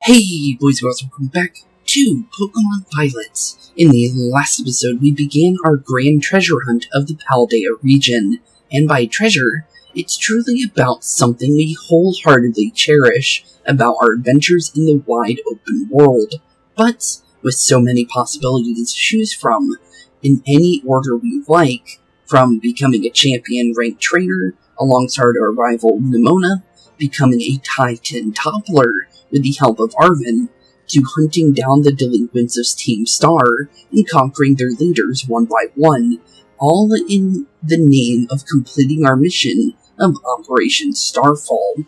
Hey boys and girls, welcome back to Pokémon Violet. In the last episode, we began our grand treasure hunt of the Paldea region. And by treasure, it's truly about something we wholeheartedly cherish about our adventures in the wide open world. But with so many possibilities to choose from, in any order we like, from becoming a champion-ranked trainer alongside our rival Nemona, becoming a Titan toppler with the help of Arven, to hunting down the delinquents of Team Star and conquering their leaders one by one, all in the name of completing our mission of Operation Starfall,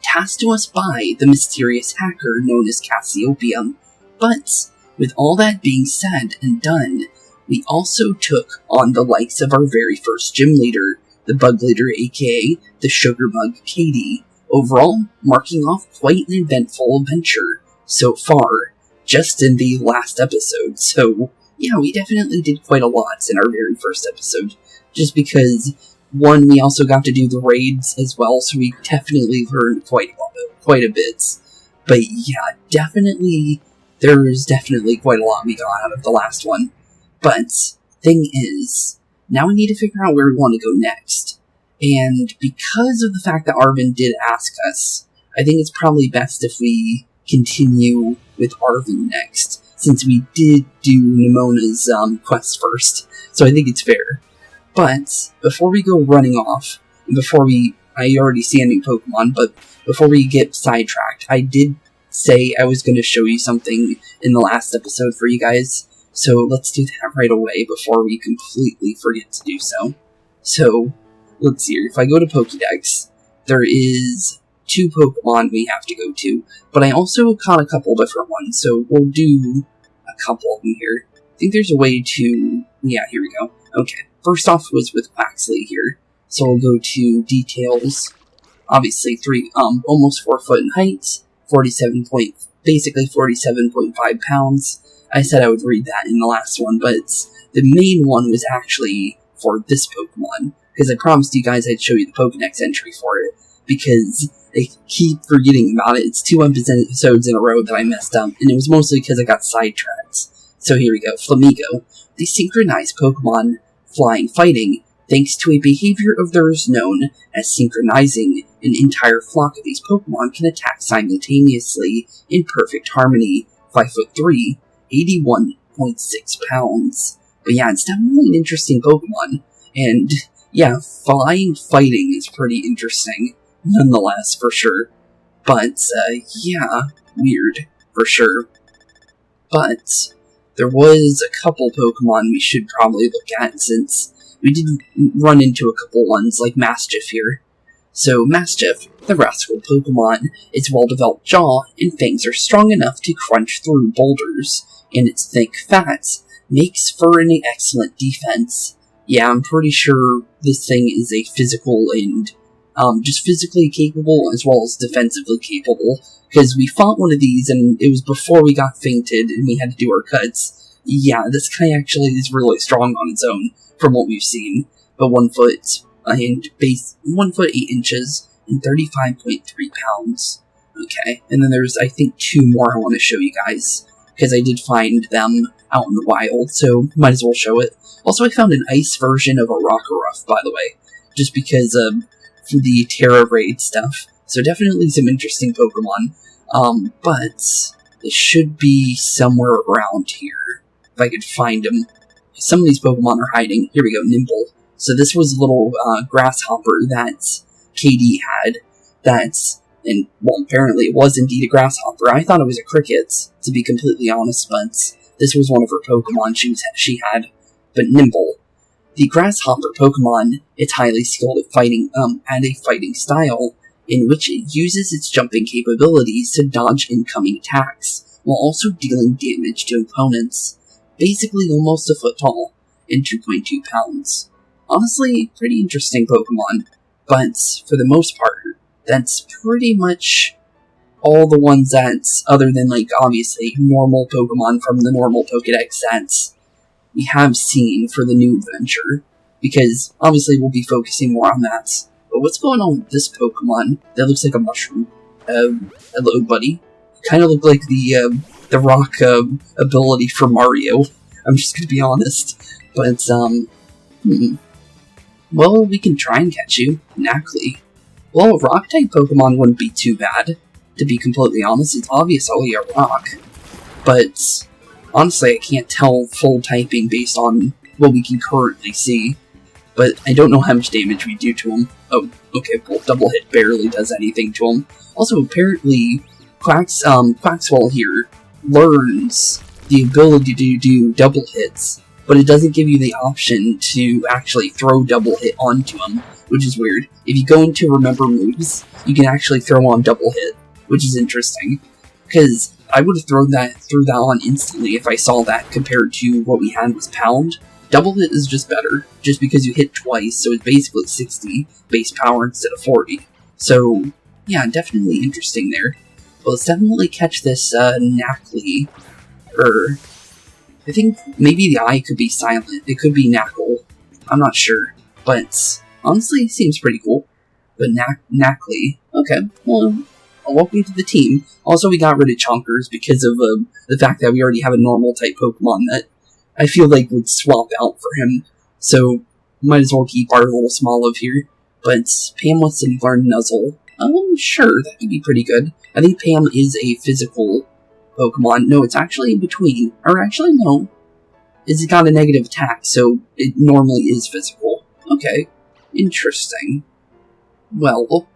tasked to us by the mysterious hacker known as Cassiopeia. But, with all that being said and done, we also took on the likes of our very first gym leader, the bug leader aka the sugar bug Katie, overall marking off quite an eventful adventure so far, just in the last episode. So yeah, we definitely did quite a lot in our very first episode, just because, one, we also got to do the raids as well, so we definitely learned quite a bit. But yeah, there's definitely quite a lot we got out of the last one. But, thing is, now we need to figure out where we want to go next. And because of the fact that Arven did ask us, I think it's probably best if we continue with Arven next, since we did do Nemona's quest first, so I think it's fair. But, before we go running off, and I already see ending Pokemon, but before we get sidetracked, I did say I was going to show you something in the last episode for you guys, so let's do that right away before we completely forget to do so. So, let's see here. If I go to Pokédex, there is 2 Pokemon we have to go to, but I also caught a couple different ones, so we'll do a couple of them here. I think there's a way to... yeah, here we go. Okay, first off was with Quaxly here, so we'll go to details. Obviously, almost 4 foot in height, basically 47.5 pounds. I said I would read that in the last one, but the main one was actually for this Pokemon, because I promised you guys I'd show you the Pokédex entry for it, because I keep forgetting about it. It's 2 episodes in a row that I messed up, and it was mostly because I got sidetracked. So here we go. Flamigo, the synchronized Pokemon flying fighting, thanks to a behavior of theirs known as synchronizing. An entire flock of these Pokemon can attack simultaneously in perfect harmony. 5'3", 81.6 pounds. But yeah, it's definitely an interesting Pokemon, and yeah, flying fighting is pretty interesting, nonetheless, for sure. But, yeah, weird, for sure. But, there was a couple Pokemon we should probably look at, since we did run into a couple ones, like Mastiff here. So, Mastiff, the rascal Pokemon, its well-developed jaw and fangs are strong enough to crunch through boulders, and its thick fat makes for an excellent defense. Yeah, I'm pretty sure this thing is a physical and, just physically capable as well as defensively capable, because we fought one of these and it was before we got fainted and we had to do our cuts. Yeah, this guy actually is really strong on its own, from what we've seen, but 1 foot, 1 foot 8 inches, and 35.3 pounds. Okay, and then there's, I think, 2 more I want to show you guys, because I did find them out in the wild, so might as well show it. Also, I found an ice version of a Rockruff, by the way, just because for the Terra Raid stuff. So definitely some interesting Pokemon. But it should be somewhere around here, if I could find them. Some of these Pokemon are hiding. Here we go, Nimble. So this was a little grasshopper that Katie had. And well, apparently it was indeed a grasshopper. I thought it was a cricket, to be completely honest, but this was one of her Pokemon she had. But Nimble, the grasshopper Pokemon, is highly skilled at fighting, at a fighting style, in which it uses its jumping capabilities to dodge incoming attacks, while also dealing damage to opponents. Basically almost a foot tall, and 2.2 pounds. Honestly, pretty interesting Pokemon, but for the most part, that's pretty much all the ones that's, other than, like, obviously, normal Pokemon from the normal Pokédex sets, we have seen for the new adventure, because obviously we'll be focusing more on that. But what's going on with this Pokemon that looks like a mushroom? Hello, buddy. kind of look like the rock ability for Mario. I'm just gonna be honest. But, well, we can try and catch you, Quaxly. Well, a rock-type Pokemon wouldn't be too bad, to be completely honest. It's obviously a rock. But, honestly, I can't tell full typing based on what we can currently see. But I don't know how much damage we do to him. Oh, okay, well, double hit barely does anything to him. Also, apparently, Quaxly here learns the ability to do double hits, but it doesn't give you the option to actually throw double hit onto him, which is weird. If you go into remember moves, you can actually throw on double hit, which is interesting, because I would have threw that on instantly if I saw that compared to what we had was Pound. Double hit is just better, just because you hit twice, so it's basically 60 base power instead of 40. So, yeah, definitely interesting there. Well, let's definitely catch this Quaxly, or I think maybe the I could be silent. It could be Knackle. I'm not sure, but honestly, it seems pretty cool. But Quaxly, okay, well, welcome to the team. Also, we got rid of Chonkers because of the fact that we already have a normal type Pokemon that I feel like would swap out for him, so might as well keep our little Smoliv here. But Pam wants to learn Nuzzle. Sure, that could be pretty good. I think Pam is a physical Pokemon. No, it's actually in between. Or actually, no. It's got a negative attack, so it normally is physical. Okay, interesting. Well,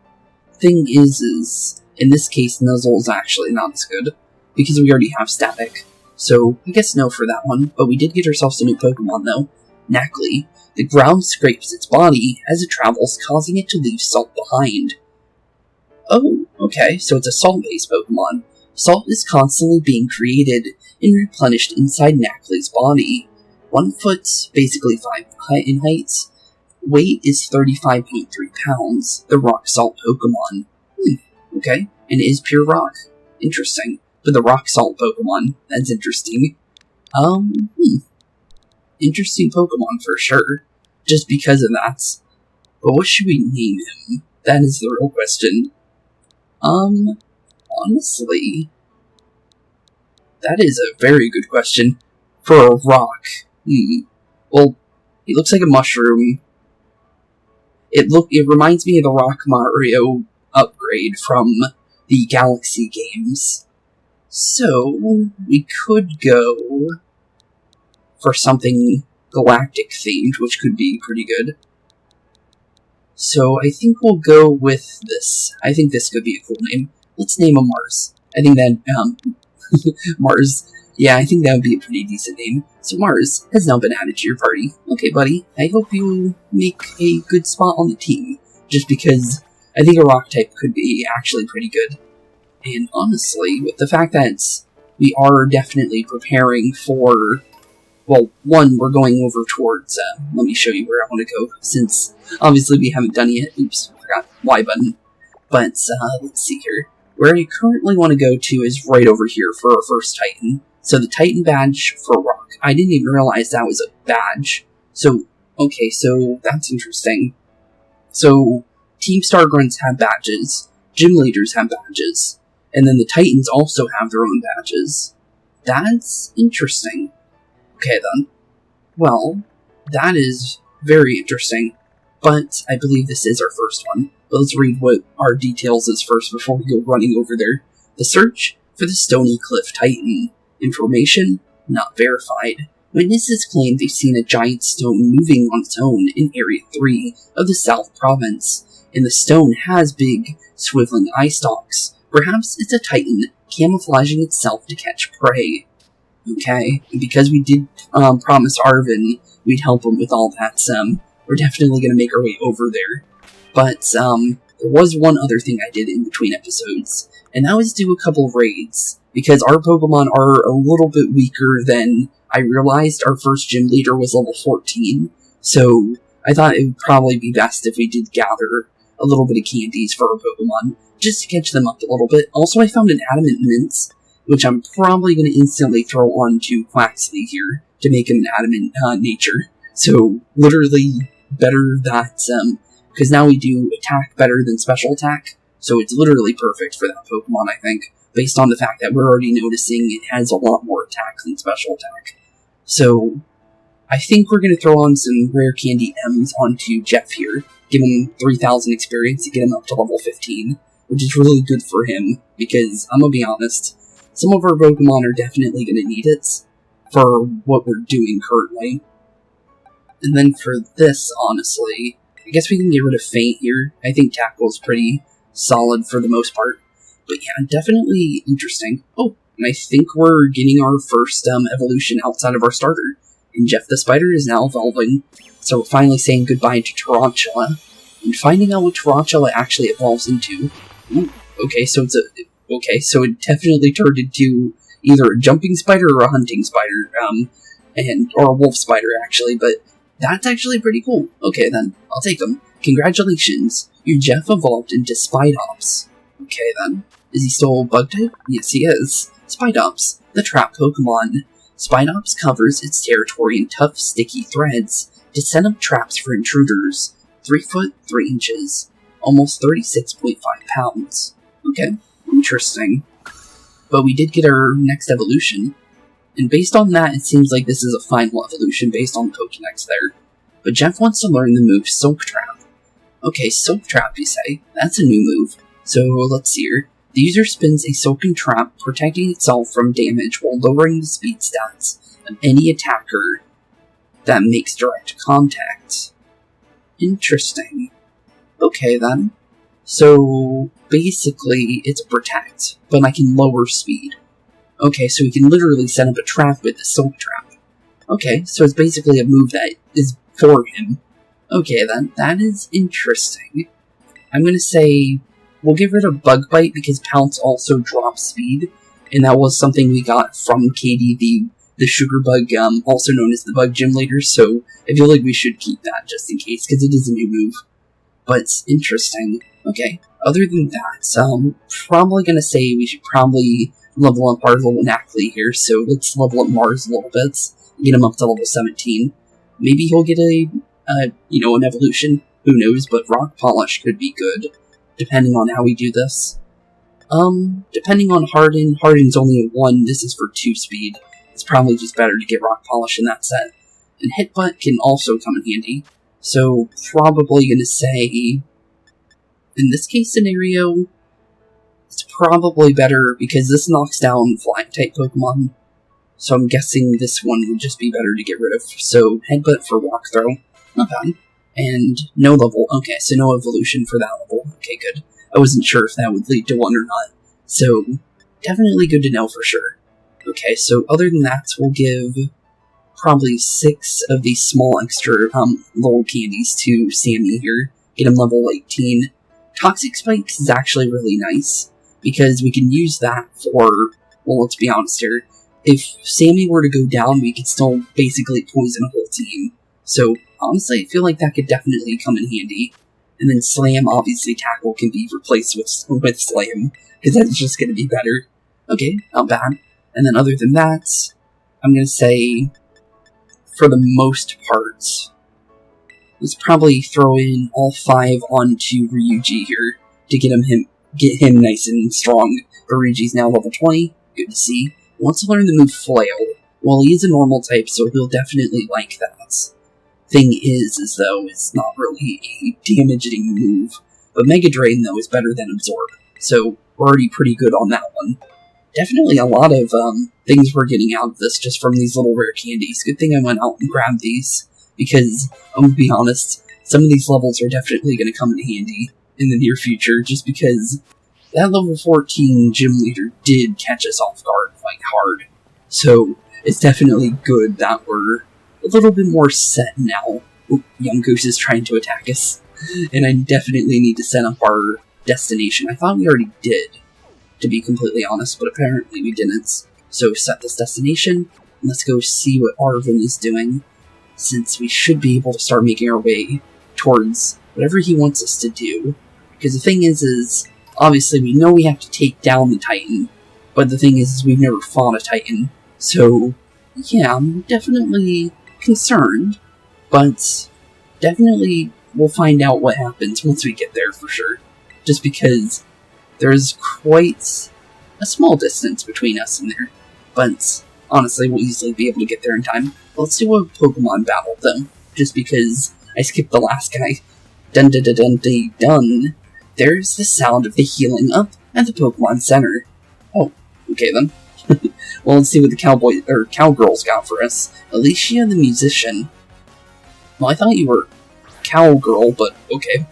thing is, in this case, Nuzzle is actually not as good, because we already have Static. So, I guess no for that one, but we did get ourselves a new Pokemon though, Quaxly. The ground scrapes its body as it travels, causing it to leave salt behind. Oh, okay, so it's a salt-based Pokemon. Salt is constantly being created and replenished inside Quaxly's body. 1 foot, basically 5 in height. Weight is 35.3 pounds. The rock salt Pokemon. Okay, and it is pure rock. Interesting. For the rock salt Pokemon. That's interesting. Interesting Pokemon for sure. Just because of that. But what should we name him? That is the real question. Honestly, that is a very good question. For a rock. Well, he looks like a mushroom. It reminds me of the Rock Mario upgrade from the Galaxy games. So, we could go for something galactic themed, which could be pretty good. So, I think we'll go with this. I think this could be a cool name. Let's name him Mars. I think that, Mars, yeah, I think that would be a pretty decent name. So Mars has now been added to your party. Okay, buddy, I hope you make a good spot on the team, just because I think a rock type could be actually pretty good. And honestly, with the fact that we are definitely preparing for, well, one, we're going over towards, let me show you where I want to go, since obviously we haven't done it yet. Oops, I forgot Y button. But, let's see here. Where I currently want to go to is right over here for our first Titan. So the Titan badge for rock. I didn't even realize that was a badge. So, okay, so that's interesting. So, Team Stargrunts have badges, Gym Leaders have badges, and then the Titans also have their own badges. That's interesting. Okay then. Well, that is very interesting, but I believe this is our first one. But let's read what our details is first before we go running over there. The search for the Stony Cliff Titan. Information not verified. Witnesses claim they've seen a giant stone moving on its own in Area 3 of the South Province, and the stone has big, swiveling eye stalks. Perhaps it's a Titan camouflaging itself to catch prey. Okay, and because we did promise Arven we'd help him with all that, we're definitely going to make our way over there. But, there was one other thing I did in between episodes, and that was do a couple of raids, because our Pokemon are a little bit weaker than I realized. Our first gym leader was level 14, so I thought it would probably be best if we did gather a little bit of candies for our Pokemon, just to catch them up a little bit. Also, I found an Adamant Mints, which I'm probably going to instantly throw onto Quaxly here, to make him an Adamant nature. So, literally, better that, because now we do attack better than special attack, so it's literally perfect for that Pokemon, I think. based on the fact that we're already noticing it has a lot more attack than special attack. So I think we're going to throw on some rare candy M's onto Jeff here, give him 3,000 experience to get him up to level 15, which is really good for him, because I'm going to be honest, some of our Pokemon are definitely going to need it for what we're doing currently. And then for this, honestly, I guess we can get rid of Faint here. I think Tackle's pretty solid for the most part. But yeah, definitely interesting. Oh, and I think we're getting our first evolution outside of our starter. And Jeff the Spider is now evolving. So we're finally saying goodbye to Tarantula. And finding out what Tarantula actually evolves into. Ooh, okay, so it definitely turned into either a jumping spider or a hunting spider. Or a wolf spider, actually, but that's actually pretty cool. Okay, then. I'll take them. Congratulations. Your Jeff evolved into Spidops. Okay, then. Is he still bug type? Yes, he is. Spidops, the trap Pokemon. Spidops covers its territory in tough, sticky threads to set up traps for intruders. 3 foot, 3 inches. Almost 36.5 pounds. Okay, interesting. But we did get our next evolution. And based on that, it seems like this is a final evolution based on the Pokédex there. But Jeff wants to learn the move Silk Trap. Okay, Silk Trap, you say? That's a new move. So, let's see here. The user spins a silken trap, protecting itself from damage while lowering the speed stats of any attacker that makes direct contact. Interesting. Okay, then. So, basically, it's protect, but I can lower speed. Okay, so we can literally set up a trap with the Silk Trap. Okay, so it's basically a move that is for him. Okay, then. That is interesting. I'm gonna say we'll get rid of Bug Bite because Pounce also drops speed, and that was something we got from Katie, the sugar bug, also known as the Bug Gym Leader, so I feel like we should keep that just in case, because it is a new move. But it's interesting. Okay, other than that, probably gonna say we should probably level up our little Quaxly here, so let's level up Mars a little bit, get him up to level 17. Maybe he'll get an evolution, who knows, but Rock Polish could be good, depending on how we do this. Depending on Harden's only a 1, this is for 2 speed. It's probably just better to get Rock Polish in that set. And Hitbutt can also come in handy, so probably gonna say, in this case scenario, it's probably better because this knocks down Flying-type Pokemon, so I'm guessing this one would just be better to get rid of. So, Headbutt for Rock Throw, not bad. And no level, okay, so no evolution for that level. Okay, good. I wasn't sure if that would lead to one or not, so definitely good to know for sure. Okay, so other than that, we'll give probably 6 of these small extra little candies to Sammy here, get him level 18. Toxic Spikes is actually really nice, because we can use that for, well, let's be honest here, if Sammy were to go down, we could still basically poison a whole team. So, honestly, I feel like that could definitely come in handy. And then Slam, obviously, Tackle can be replaced with Slam, because that's just going to be better. Okay, not bad. And then other than that, I'm going to say, for the most part, let's probably throw in all 5 onto Ryuji here, to get him nice and strong. But Ryuji's now level 20, good to see. He wants to learn the move Flail. Well, he is a normal type, so he'll definitely like that. Thing is though, it's not really a damaging move. But Mega Drain, though, is better than Absorb, so we're already pretty good on that one. Definitely a lot of things we're getting out of this just from these little rare candies. Good thing I went out and grabbed these, because, I'm gonna be honest, some of these levels are definitely going to come in handy in the near future, just because that level 14 gym leader did catch us off guard quite hard. So, it's definitely good that we're a little bit more set now. Oop, Young Goose is trying to attack us. And I definitely need to set up our destination. I thought we already did, to be completely honest, but apparently we didn't. So set this destination, and let's go see what Arven is doing, since we should be able to start making our way towards whatever he wants us to do. Because the thing is, obviously we know we have to take down the Titan, but the thing is we've never fought a Titan, so yeah, I'm definitely concerned, but definitely we'll find out what happens once we get there for sure. Just because there's quite a small distance between us and there. But honestly, we'll easily be able to get there in time. Let's do a Pokemon battle, though, just because I skipped the last guy. Dun dun dun dun dun dun. There's the sound of the healing up at the Pokemon Center. Oh, okay then. Well, let's see what the cowgirls got for us. Alicia the musician. Well, I thought you were cowgirl, but okay.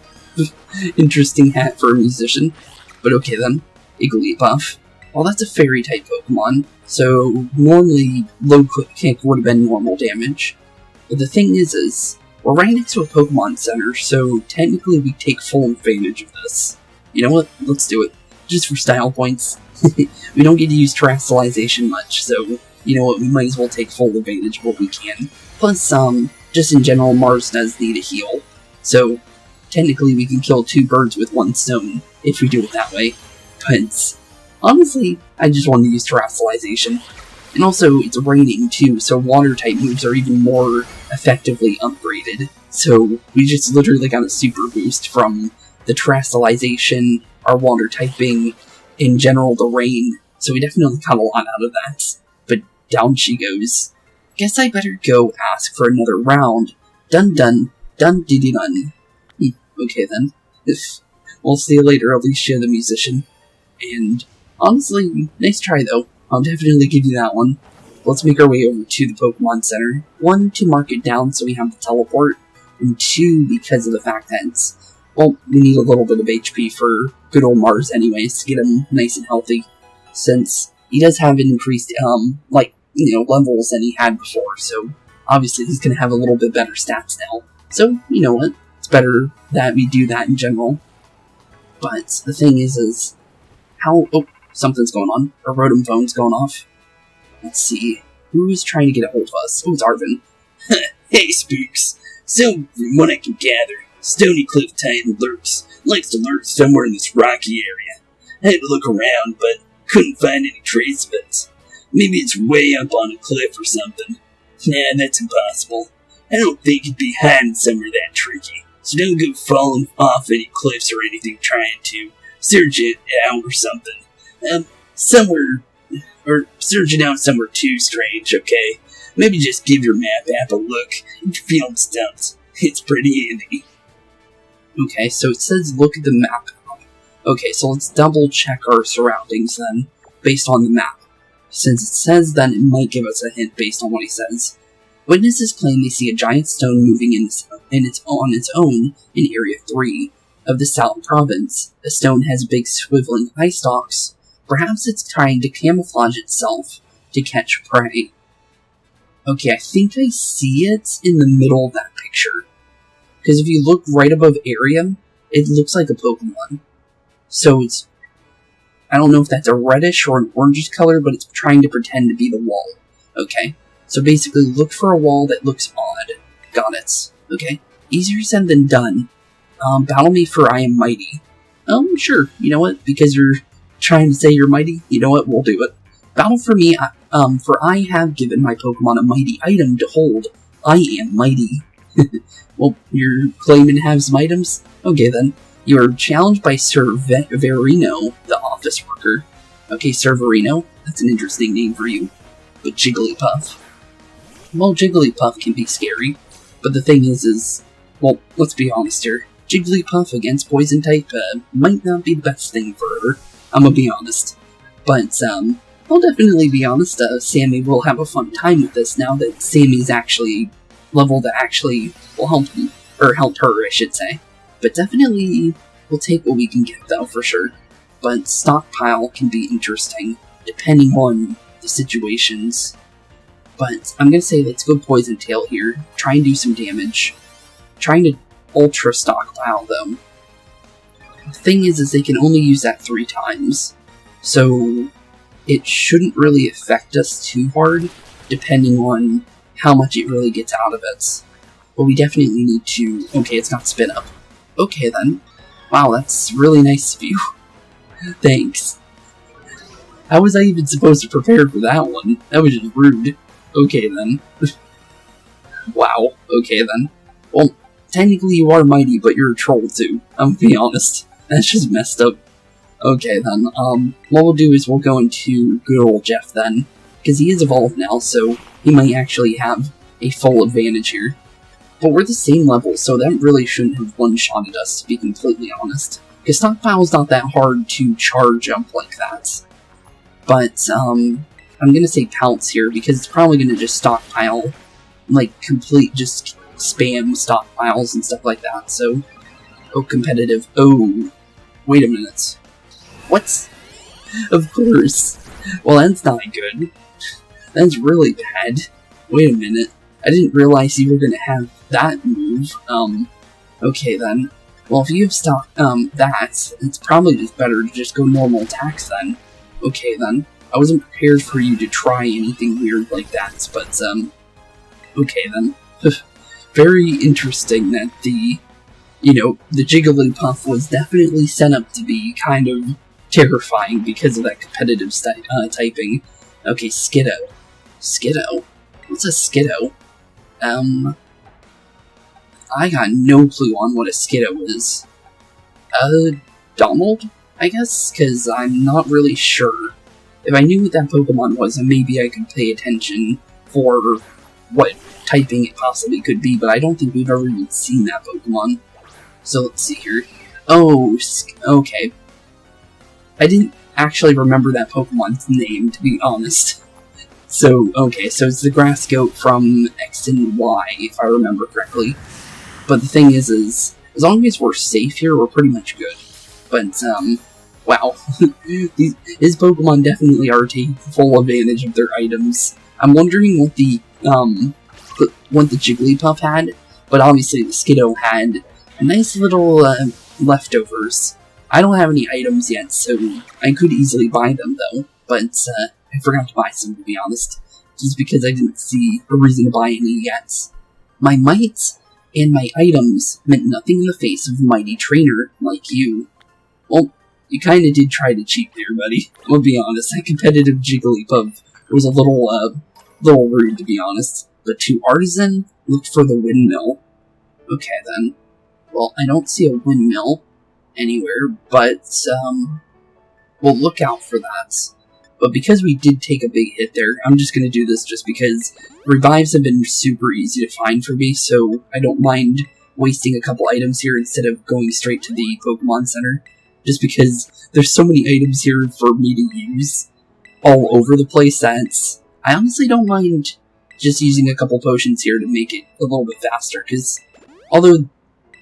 Interesting hat for a musician. But okay then. Igglybuff. Well, that's a fairy-type Pokemon, so normally low quick kick would have been normal damage. But the thing is we're right next to a Pokemon Center, so technically we take full advantage of this. You know what? Let's do it. Just for style points. We don't get to use Terastallization much, so you know what? We might as well take full advantage of what we can. Plus, just in general, Mars does need a heal, so technically we can kill 2 birds with 1 stone if we do it that way. But honestly, I just want to use Terastallization. And also, it's raining too, so water-type moves are even more effectively upgraded. So we just literally got a super boost from the Terastallization, our water typing, in general the rain. So we definitely got a lot out of that. But down she goes. Guess I better go ask for another round. Dun dun, dun diddy dun. Okay then. We'll see you later, Alicia the musician. And honestly, nice try though. I'll definitely give you that one. Let's make our way over to the Pokemon Center. 1, to mark it down so we have the teleport, and 2, because of the fact that well, we need a little bit of HP for good old Mars anyways, to get him nice and healthy, since he does have increased, levels than he had before, so obviously he's gonna have a little bit better stats now. So, you know what, it's better that we do that in general. But the thing is how, something's going on. Our Rotom phone's going off. Let's see. Who is trying to get a hold of us? Oh, it's Arven. Hey, Spooks. So, from what I can gather, Stony Cliff Titan likes to lurk somewhere in this rocky area. I had to look around, but couldn't find any trace of it. Maybe it's way up on a cliff or something. Nah, that's impossible. I don't think it'd be hiding somewhere that tricky. So don't go falling off any cliffs or anything trying to search it out or something. Searching out somewhere too strange, okay? Maybe just give your map app a look if you're feeling stumped. It's pretty handy. Okay, so it says look at the map. Okay, so let's double check our surroundings then, based on the map. Since it says then, it might give us a hint based on what he says. Witnesses claim they see a giant stone moving on its own in Area 3 of the South Province. The stone has big swiveling eye stalks. Perhaps it's trying to camouflage itself to catch prey. Okay, I think I see it in the middle of that picture. Because if you look right above Area, it looks like a Pokemon. So it's... I don't know if that's a reddish or an orangish color, but it's trying to pretend to be the wall. Okay, so basically look for a wall that looks odd. Got it. Okay, easier said than done. Battle me for I am mighty. Sure, you know what, because you're trying to say you're mighty, you know what, we'll do it. Battle for me, for I have given my Pokemon a mighty item to hold. I am mighty. Well, you're claiming to have some items? Okay then. You are challenged by Sir Verino, the office worker. Okay, Sir Verino, that's an interesting name for you. But Jigglypuff. Well, Jigglypuff can be scary, but the thing is, well, let's be honest here. Jigglypuff against Poison type might not be the best thing for her. I'm gonna be honest. But, I'll definitely be honest, Sammy will have a fun time with this now that Sammy's actually level that actually will help him, or helped her, I should say. But definitely, we'll take what we can get, though, for sure. But Stockpile can be interesting, depending on the situations. But I'm gonna say let's go Poison Tail here, try and do some damage. Trying to Ultra Stockpile, though. The thing is they can only use that 3 times. So, it shouldn't really affect us too hard, depending on how much it really gets out of it. But we definitely need to... Okay, it's got Spin Up. Okay then. Wow, that's really nice of you. Thanks. How was I even supposed to prepare for that one? That was just rude. Okay then. Wow, okay then. Well, technically you are mighty, but you're a troll too. I'm gonna be honest. That's just messed up. Okay then, what we'll do is we'll go into good old Jeff then, because he is evolved now, so he might actually have a full advantage here. But we're the same level, so that really shouldn't have one-shotted us, to be completely honest. Because Stockpile's not that hard to charge up like that. But, I'm gonna say Pounce here, because it's probably gonna just stockpile, like, complete, just spam stockpiles and stuff like that, so... Oh, competitive. Oh, wait a minute. What? Of course. Well, that's not good. That's really bad. Wait a minute. I didn't realize you were gonna have that move. Okay then. Well, if you have that, it's probably just better to just go normal attacks then. Okay then. I wasn't prepared for you to try anything weird like that, but, okay then. Very interesting that the Jigglypuff was definitely set up to be kind of terrifying because of that competitive typing. Okay, Skiddo. Skiddo? What's a Skiddo? I got no clue on what a Skiddo is. Donald? I guess? Because I'm not really sure. If I knew what that Pokemon was, then maybe I could pay attention for what typing it possibly could be, but I don't think we've ever even seen that Pokemon. So let's see here. Oh, okay. I didn't actually remember that Pokemon's name, to be honest. So, okay, so it's the grass goat from X and Y, if I remember correctly. But the thing is as long as we're safe here, we're pretty much good. But, wow. His Pokemon definitely are taking full advantage of their items. I'm wondering what the Jigglypuff had, but obviously the Skiddo had a nice little, leftovers. I don't have any items yet, so I could easily buy them, though. But, I forgot to buy some, to be honest. Just because I didn't see a reason to buy any yet. My might and my items meant nothing in the face of a mighty trainer like you. Well, you kinda did try to cheat there, buddy. I'll be honest, that competitive Jigglypuff was a little rude, to be honest. But to Artisan, look for the windmill. Okay, then. Well, I don't see a windmill anywhere, but, we'll look out for that. But because we did take a big hit there, I'm just gonna do this just because revives have been super easy to find for me, so I don't mind wasting a couple items here instead of going straight to the Pokemon Center. Just because there's so many items here for me to use all over the place that I honestly don't mind just using a couple potions here to make it a little bit faster, because although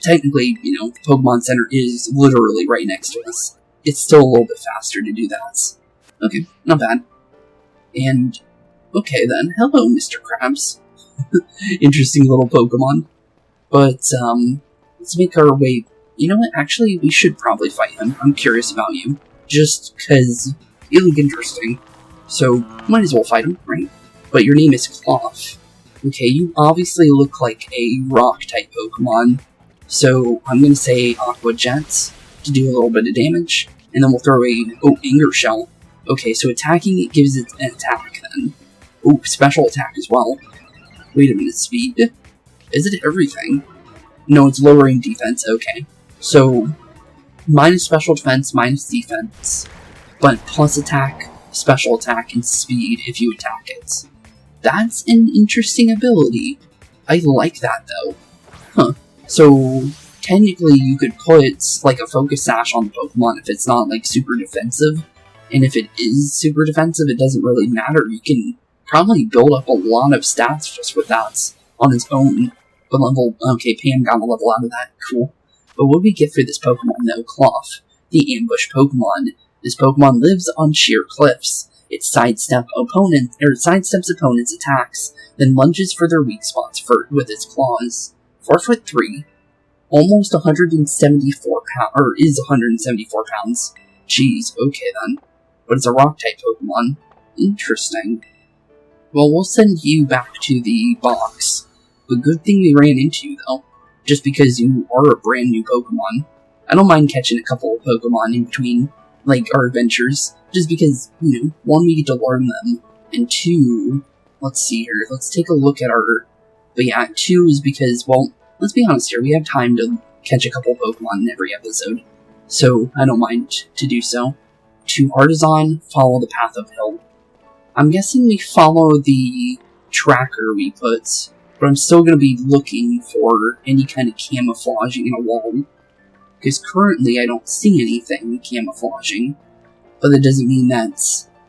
technically, the Pokemon Center is literally right next to us, it's still a little bit faster to do that. Okay, not bad. And, okay then, hello Mr. Krabs. Interesting little Pokemon. But, let's make our way... You know what, actually, we should probably fight him. I'm curious about you. Just because you look interesting. So, might as well fight him, right? But your name is Cloth. Okay, you obviously look like a rock-type Pokemon. So, I'm gonna say Aqua Jet to do a little bit of damage. And then we'll throw a... Oh, Anger Shell. Okay, so attacking it gives it an attack then. Oh, special attack as well. Wait a minute, speed? Is it everything? No, it's lowering defense, okay. So, minus special defense, minus defense, but plus attack, special attack, and speed if you attack it. That's an interesting ability. I like that, though. Huh. So, technically you could put, like, a Focus Sash on the Pokemon if it's not, like, super defensive. And if it is super defensive, it doesn't really matter. You can probably build up a lot of stats just with that on its own. But okay, Pam got a level out of that, cool. But what do we get for this Pokemon though? Cloth, the ambush Pokemon. This Pokemon lives on sheer cliffs. It sidesteps opponents' attacks, then lunges for their weak spots with its claws. 4'3", almost 174 pounds, or is 174 pounds. Jeez, okay then. But it's a rock-type Pokemon. Interesting. Well, we'll send you back to the box. The good thing we ran into you, though, just because you are a brand new Pokemon. I don't mind catching a couple of Pokemon in between, like, our adventures, just because, one, we get to learn them, and two, let's see here, let's take a look at our... But yeah, two is because, well, let's be honest here, we have time to catch a couple Pokemon in every episode. so I don't mind to do so. To Artisan, follow the path uphill. I'm guessing we follow the tracker we put, but I'm still going to be looking for any kind of camouflaging in a wall. Because currently I don't see anything camouflaging, but that doesn't mean that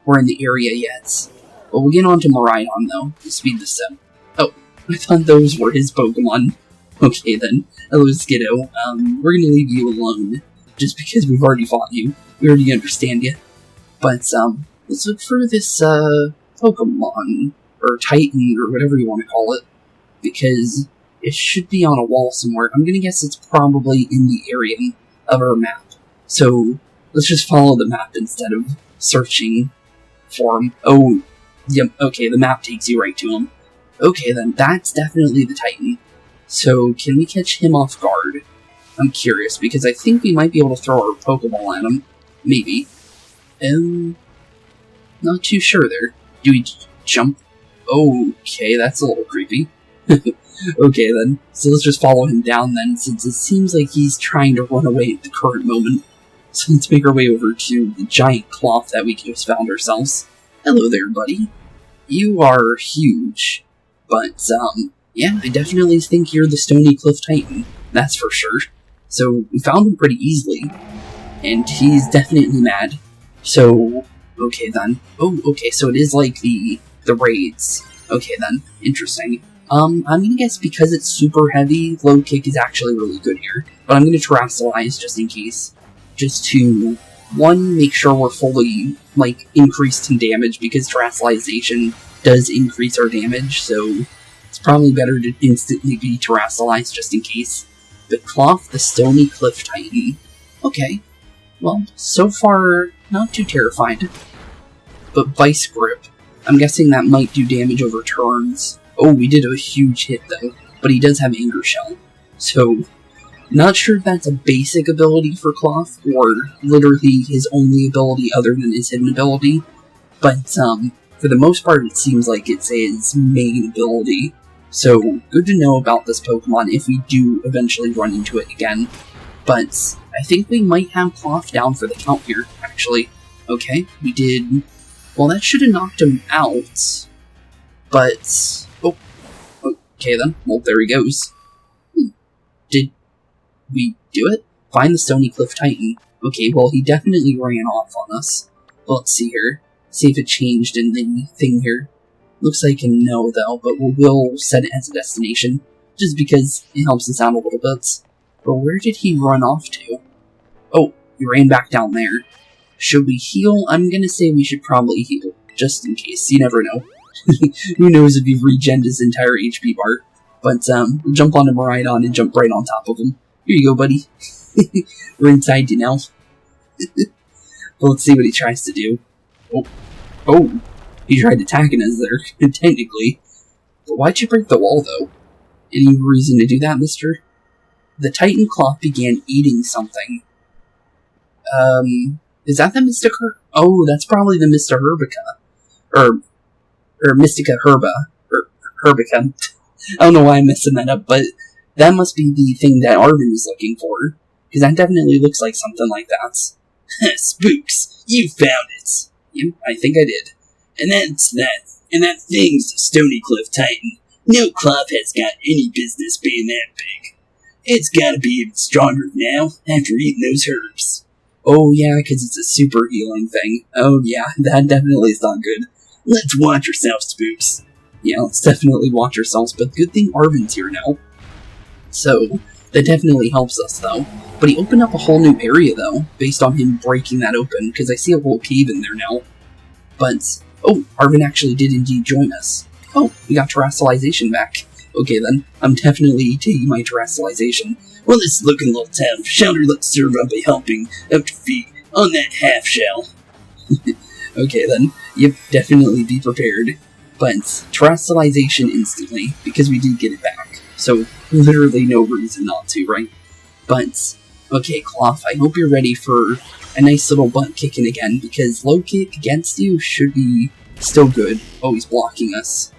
we're in the area yet. But we'll get on to Miraidon though, to speed this up. Oh, I thought those were his Pokemon. Okay then, hello Skiddo, we're going to leave you alone, just because we've already fought you. We already understand you. But, let's look for this, Pokemon, or Titan, or whatever you want to call it, because it should be on a wall somewhere. I'm gonna guess it's probably in the area of our map. So, let's just follow the map instead of searching for him. Oh, yep, okay, the map takes you right to him. Okay then, that's definitely the Titan. So, can we catch him off guard? I'm curious, because I think we might be able to throw our Pokeball at him. Maybe. Not too sure there. Do we jump? Okay, that's a little creepy. Okay then, so let's just follow him down then, since it seems like he's trying to run away at the current moment. So let's make our way over to the giant cloth that we just found ourselves. Hello there, buddy. You are huge. But, yeah, I definitely think you're the Stony Cliff Titan. That's for sure. So, we found him pretty easily. And he's definitely mad. So, okay then. Oh, okay, so it is like the raids. Okay then, interesting. I'm gonna guess because it's super heavy, low kick is actually really good here. But I'm gonna terrestrialize just in case. Just to, one, make sure we're fully, like, increased in damage, because terrestrialization does increase our damage, so it's probably better to instantly be terrestrialized just in case. But Cloth, the Stony Cliff Titan. Okay. Well, so far, not too terrified. But Vice Grip. I'm guessing that might do damage over turns. Oh, we did a huge hit though, but he does have Anger Shell. So, not sure if that's a basic ability for Cloth, or literally his only ability other than his hidden ability. But, for the most part, it seems like it's his main ability. So, good to know about this Pokemon if we do eventually run into it again. But, I think we might have Cloth down for the count here, actually. Okay, we did... Well, that should have knocked him out. But... Oh, okay then. Well, there he goes. Did we do it? Find the Stony Cliff Titan. Okay, well, he definitely ran off on us. Well, let's see here. See if it changed in the thing here. Looks like a no, though, but we'll set it as a destination. Just because it helps us out a little bit. But where did he run off to? Oh, he ran back down there. Should we heal? I'm gonna say we should probably heal. Just in case. You never know. Who knows if you've regened his entire HP bar. But, we'll jump onto Miraidon and jump right on top of him. Here you go, buddy. We're inside you now. Well, let's see what he tries to do. Oh, he tried attacking us there, technically. But why'd you break the wall, though? Any reason to do that, mister? The Titan Cloth began eating something. Is that the Mystic Oh, that's probably the Mr. Herbica. Or Mystica Herba. Or Herbica. I don't know why I'm messing that up, but that must be the thing that Arven is looking for. Because that definitely looks like something like that. Spooks, you found it. Yep, I think I did. And that's that. And that thing's the Stony Cliff Titan. No Cloth has got any business being that big. It's gotta be even stronger now after eating those herbs. Oh yeah, because it's a super healing thing. Oh yeah, that definitely is not good. Let's watch ourselves, Spooks. Yeah, let's definitely watch ourselves, but good thing Arven's here now. So, that definitely helps us, though. But he opened up a whole new area, though, based on him breaking that open, because I see a whole cave in there now. But, oh, Arven actually did indeed join us. Oh, we got terrestrialization back. Okay then, I'm definitely taking my terrestrialization. Well, it's looking a little tough. Shelter, let's serve up a helping of defeat on that half shell. Okay then, yep, definitely be prepared. But, terrestrialization instantly, because we did get it back. So, literally no reason not to, right? But, okay, Cloth, I hope you're ready for a nice little butt kicking again, because low kick against you should be still good. Oh, he's blocking us.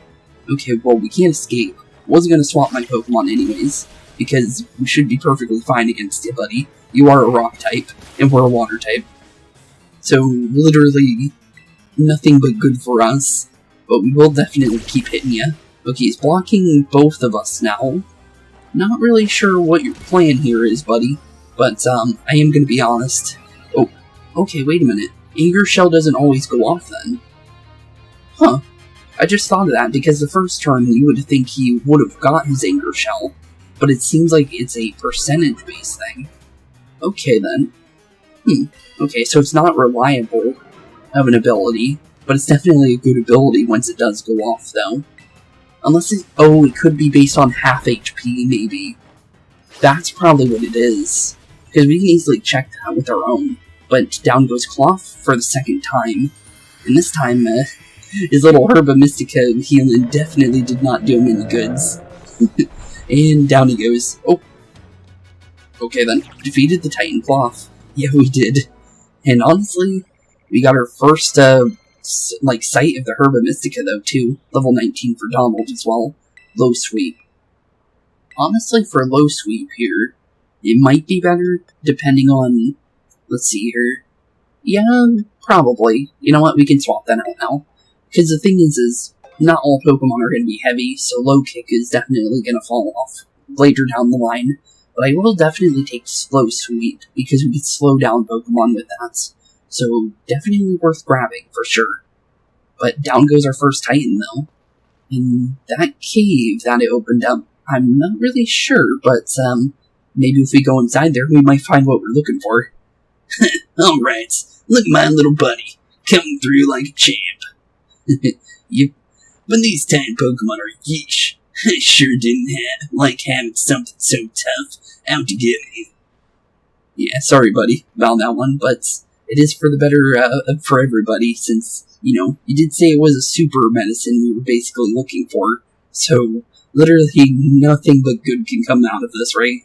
Okay, well, we can't escape. Wasn't gonna swap my Pokemon anyways, because we should be perfectly fine against you, buddy. You are a rock type, and we're a water type. So, literally, nothing but good for us. But we will definitely keep hitting you. Okay, he's blocking both of us now. Not really sure what your plan here is, buddy. But, I am gonna be honest. Oh, okay, wait a minute. Anger Shell doesn't always go off then. Huh. I just thought of that because the first turn you would think he would have got his Anger Shell. But it seems like it's a percentage-based thing. Okay, then. Okay, so it's not reliable of an ability, but it's definitely a good ability once it does go off, though. Unless it... Oh, it could be based on half HP, maybe. That's probably what it is. Because we can easily check that with our own. But down goes Cloth for the second time. And this time, his little Herba Mystica healing definitely did not do him any goods. And down he goes. Oh. Okay then. Defeated the Titan Cloth. Yeah, we did. And honestly, we got our first, sight of the Herba Mystica, though, too. Level 19 for Donald as well. Low Sweep. Honestly, for Low Sweep here, it might be better, depending on... Let's see here. Yeah, probably. You know what, we can swap that out now. Because the thing is not all Pokemon are going to be heavy, so Low Kick is definitely going to fall off later down the line. But I will definitely take Slow Sweep, because we can slow down Pokemon with that. So, definitely worth grabbing, for sure. But down goes our first Titan, though. And that cave that it opened up, I'm not really sure, but, maybe if we go inside there, we might find what we're looking for. Alright, look at my little buddy, coming through like a champ. Yep. But these Titan Pokemon are yeesh. I sure didn't like having something so tough out to get me. Yeah, sorry buddy about that one, but it is for the better for everybody, since, you did say it was a super medicine we were basically looking for, so literally nothing but good can come out of this, right?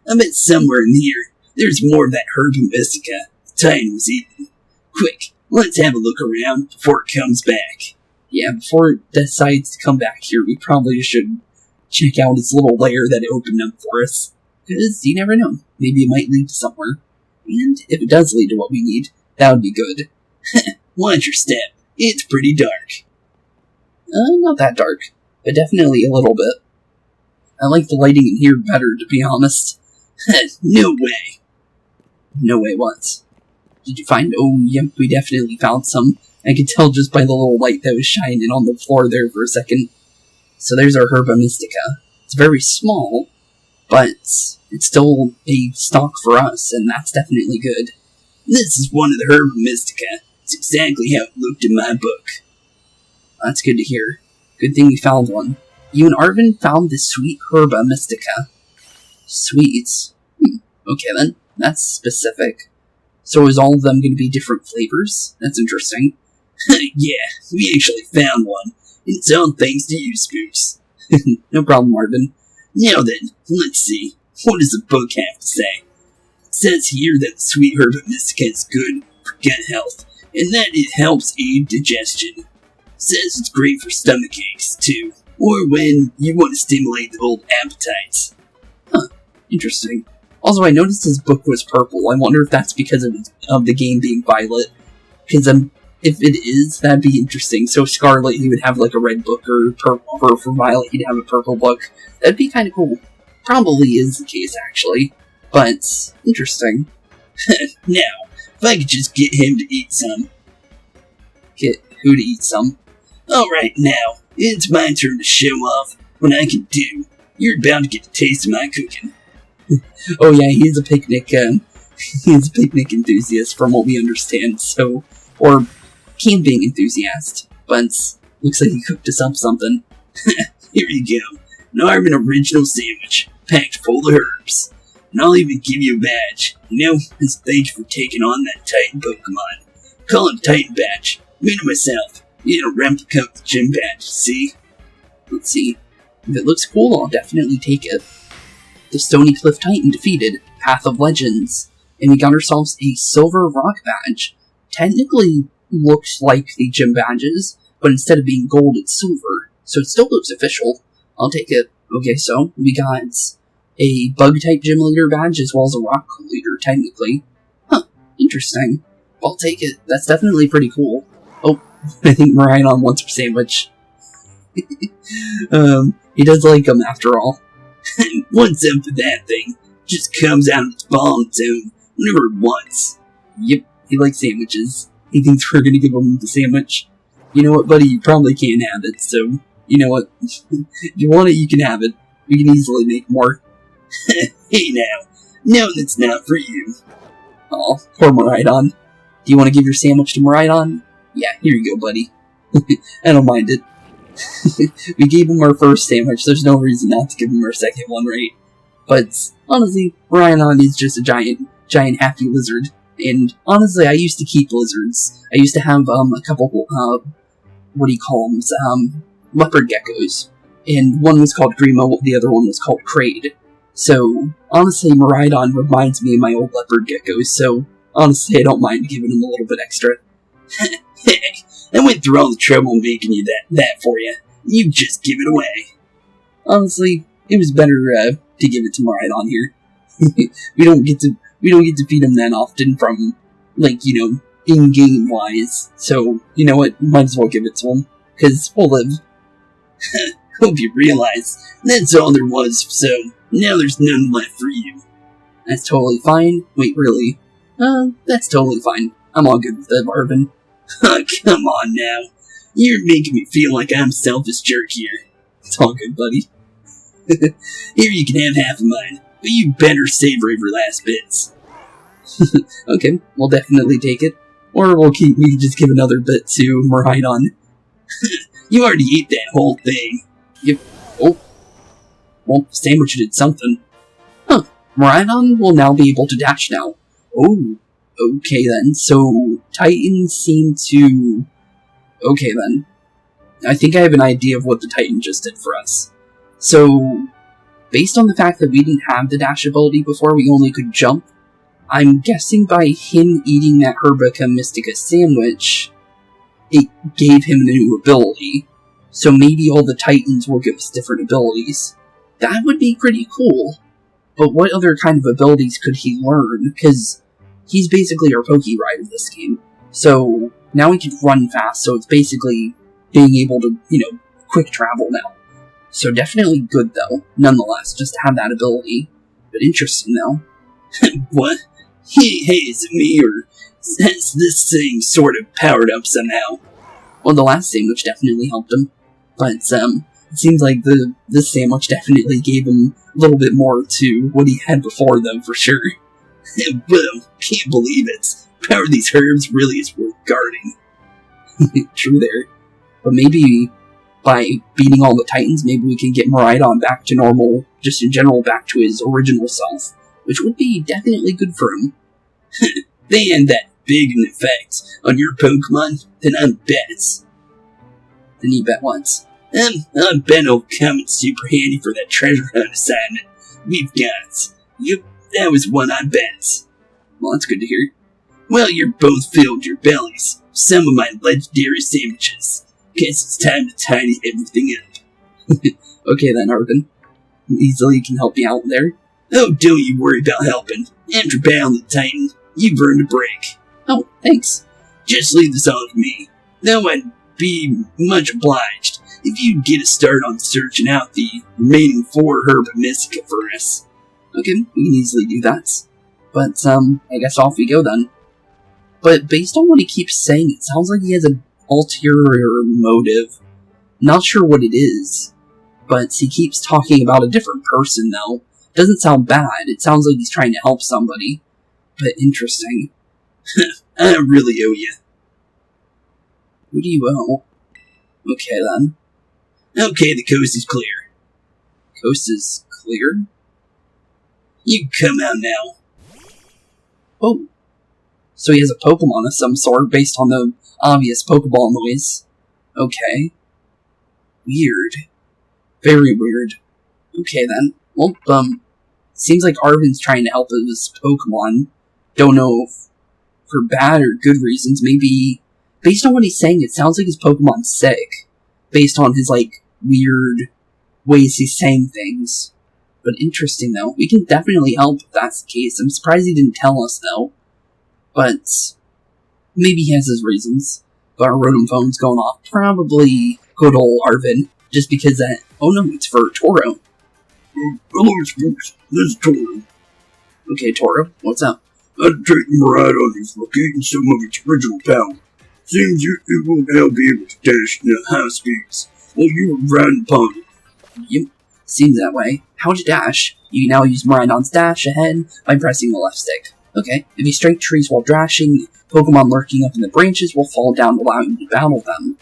I bet somewhere in here, there's more of that Herba Mystica Titan was eating. Quick, let's have a look around before it comes back. Yeah, before it decides to come back here, we probably should check out its little lair that it opened up for us. Because you never know, maybe it might lead to somewhere. And if it does lead to what we need, that would be good. Watch your step, it's pretty dark. Not that dark, but definitely a little bit. I like the lighting in here better, to be honest. No way. No way what? Did you find? Oh, yep, we definitely found some. I could tell just by the little light that was shining on the floor there for a second. So there's our Herba Mystica. It's very small, but it's still a stock for us, and that's definitely good. This is one of the Herba Mystica. It's exactly how it looked in my book. That's good to hear. Good thing we found one. You and Arven found this sweet Herba Mystica. Sweets. Okay then, that's specific. So is all of them going to be different flavors? That's interesting. Yeah, we actually found one. It's all thanks to you, Spooks. No problem, Arven. Now then, let's see. What does the book have to say? It says here that the sweet Herba Mystica is good for gut health, and that it helps aid digestion. It says it's great for stomach aches, too, or when you want to stimulate the old appetites. Huh, interesting. Also, I noticed his book was purple. I wonder if that's because of the game being Violet. Because if it is, that'd be interesting. So Scarlet, he would have like a red book, or purple, or for Violet, he'd have a purple book. That'd be kind of cool. Probably is the case, actually. But, interesting. Now, if I could just get him to eat some. Get who to eat some? Alright, now, it's my turn to show off what I can do. You're bound to get a taste of my cooking. Oh yeah, he's a picnic enthusiast from what we understand, so, or camping enthusiast, but looks like he cooked us up something. Here you go, an Arven original sandwich, packed full of herbs, and I'll even give you a badge, as thanks for taking on that Titan Pokemon. Call it Titan Badge, made it myself, in a replica of the gym badge, see? Let's see, if it looks cool, I'll definitely take it. The Stony Cliff Titan defeated, Path of Legends, and we got ourselves a silver rock badge. Technically looks like the gym badges, but instead of being gold, it's silver, so it still looks official. I'll take it. Okay, so we got a bug-type gym leader badge as well as a rock leader, technically. Huh, interesting. I'll take it. That's definitely pretty cool. Oh, I think Miraidon wants her sandwich. He does like them after all. What's up with that thing? Just comes out of its ball on its own whenever it wants. Yep, he likes sandwiches. He thinks we're gonna give him the sandwich. You know what, buddy? You probably can't have it, so you know what? If you want it, you can have it. We can easily make more. Hey now, no, that's not for you. Aw, poor Miraidon. Do you want to give your sandwich to Miraidon? Yeah, here you go, buddy. I don't mind it. We gave him our first sandwich, there's no reason not to give him our second one, right? But, honestly, Miraidon is just a giant happy lizard. And, honestly, I used to keep lizards. I used to have, a couple, what do you call them? Leopard geckos. And one was called Grimo, the other one was called Kraid. So, honestly, Miraidon reminds me of my old leopard geckos, so, honestly, I don't mind giving him a little bit extra. Heck, I went through all the trouble making you that for you. You just give it away. Honestly, it was better, to give it to Miraidon here. we don't get to feed him that often from, like, you know, in-game wise. So, you know what, might as well give it to him, cause we'll live. Hope you realize that's all there was, so now there's none left for you. That's totally fine. Wait, really? That's totally fine. I'm all good with that, Arven. Come on now. You're making me feel like I'm selfish jerk here. It's all good, buddy. Here you can have half of mine, but you better savor every last bits. Okay, we'll definitely take it. Or we can just give another bit to Miraidon. You already ate that whole thing. Yep. Oh. Well, the sandwich did something. Huh. Miraidon will now be able to dash now. Oh. Okay then. So, Titans seem to... Okay then. I think I have an idea of what the Titan just did for us. So, based on the fact that we didn't have the dash ability before, we only could jump, I'm guessing by him eating that Herbica Mystica sandwich, it gave him a new ability. So maybe all the Titans will give us different abilities. That would be pretty cool. But what other kind of abilities could he learn? Because he's basically our Poké-Ride of this game. So now he can run fast, so it's basically being able to, you know, quick travel now. So definitely good though, nonetheless, just to have that ability. But interesting though. What? Hey, is it me, or has this thing sort of powered up somehow? Well, the last sandwich definitely helped him. But, it seems like this sandwich definitely gave him a little bit more to what he had before, though, for sure. Well, can't believe it. Power of these herbs really is worth guarding. True there. But maybe by beating all the Titans, maybe we can get Miraidon back to normal, just in general back to his original self, which would be definitely good for him. They had that big an effect on your Pokemon, then I bet. Then you bet once. I bet it'll come in super handy for that treasure hunt assignment we've got. Yep, that was one I bet. Well, that's good to hear. Well, you're both filled your bellies. Some of my legendary sandwiches. Guess it's time to tidy everything up. Okay then, Arven. Easily can help you out there. Oh, don't you worry about helping. After battling the Titan, you've earned a break. Oh, thanks. Just leave this on with me. Though I'd be much obliged if you'd get a start on searching out the remaining 4 Herb Mystica for us. Okay, we can easily do that. But, I guess off we go then. But based on what he keeps saying, it sounds like he has an ulterior motive. Not sure what it is, but he keeps talking about a different person though. Doesn't sound bad, it sounds like he's trying to help somebody. But interesting. I really owe you. Who do you owe? Okay then. Okay, the coast is clear. Coast is clear? You come out now. Oh. So he has a Pokemon of some sort based on the obvious Pokeball noise. Okay. Weird. Very weird. Okay then. Well, seems like Arven's trying to help his Pokemon. Don't know if for bad or good reasons. Maybe, based on what he's saying, it sounds like his Pokemon's sick. Based on his, like, weird ways he's saying things. But interesting, though. We can definitely help if that's the case. I'm surprised he didn't tell us, though. But maybe he has his reasons. But our Rotom phone's going off. Probably good old Arven. Just because that... Oh no, it's for Toro. Hello, Spooks. This is Toro. Okay, Toro, what's up? I'd take Miradon is locating some of its original power. Seems it will now be able to dash at high speeds while you were riding upon it. Yep, seems that way. How to dash? You can now use Miraidon's dash ahead by pressing the left stick. Okay, if you strike trees while dashing, Pokemon lurking up in the branches will fall down, allowing you to battle them.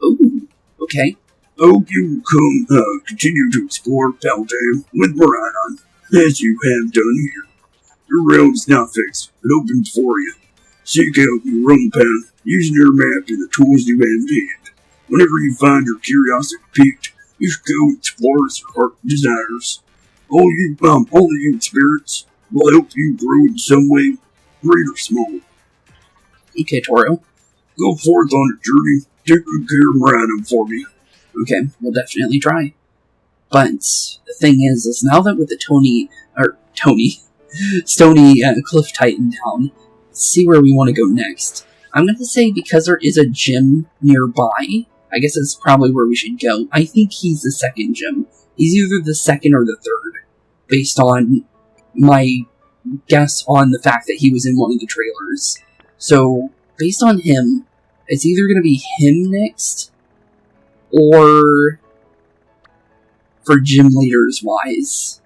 Ooh, okay. I hope you will continue to explore Paldea with Miradon, as you have done here. Your rail is now fixed and open for you. Seek out your own path using your map and the tools you have in hand. Whenever you find your curiosity piqued, you should go explore as your heart desires. All you spirits will help you grow in some way, great or small. Okay, Toro. Go forth on your journey. Take good care of Miradon for me. Okay, we'll definitely try. But the thing is now that with the Stony Cliff Titan down, let's see where we want to go next. I'm going to say because there is a gym nearby, I guess that's probably where we should go. I think he's the second gym. He's either the second or the third, based on my guess on the fact that he was in one of the trailers. So, based on him, it's either going to be him next, or for gym leaders wise,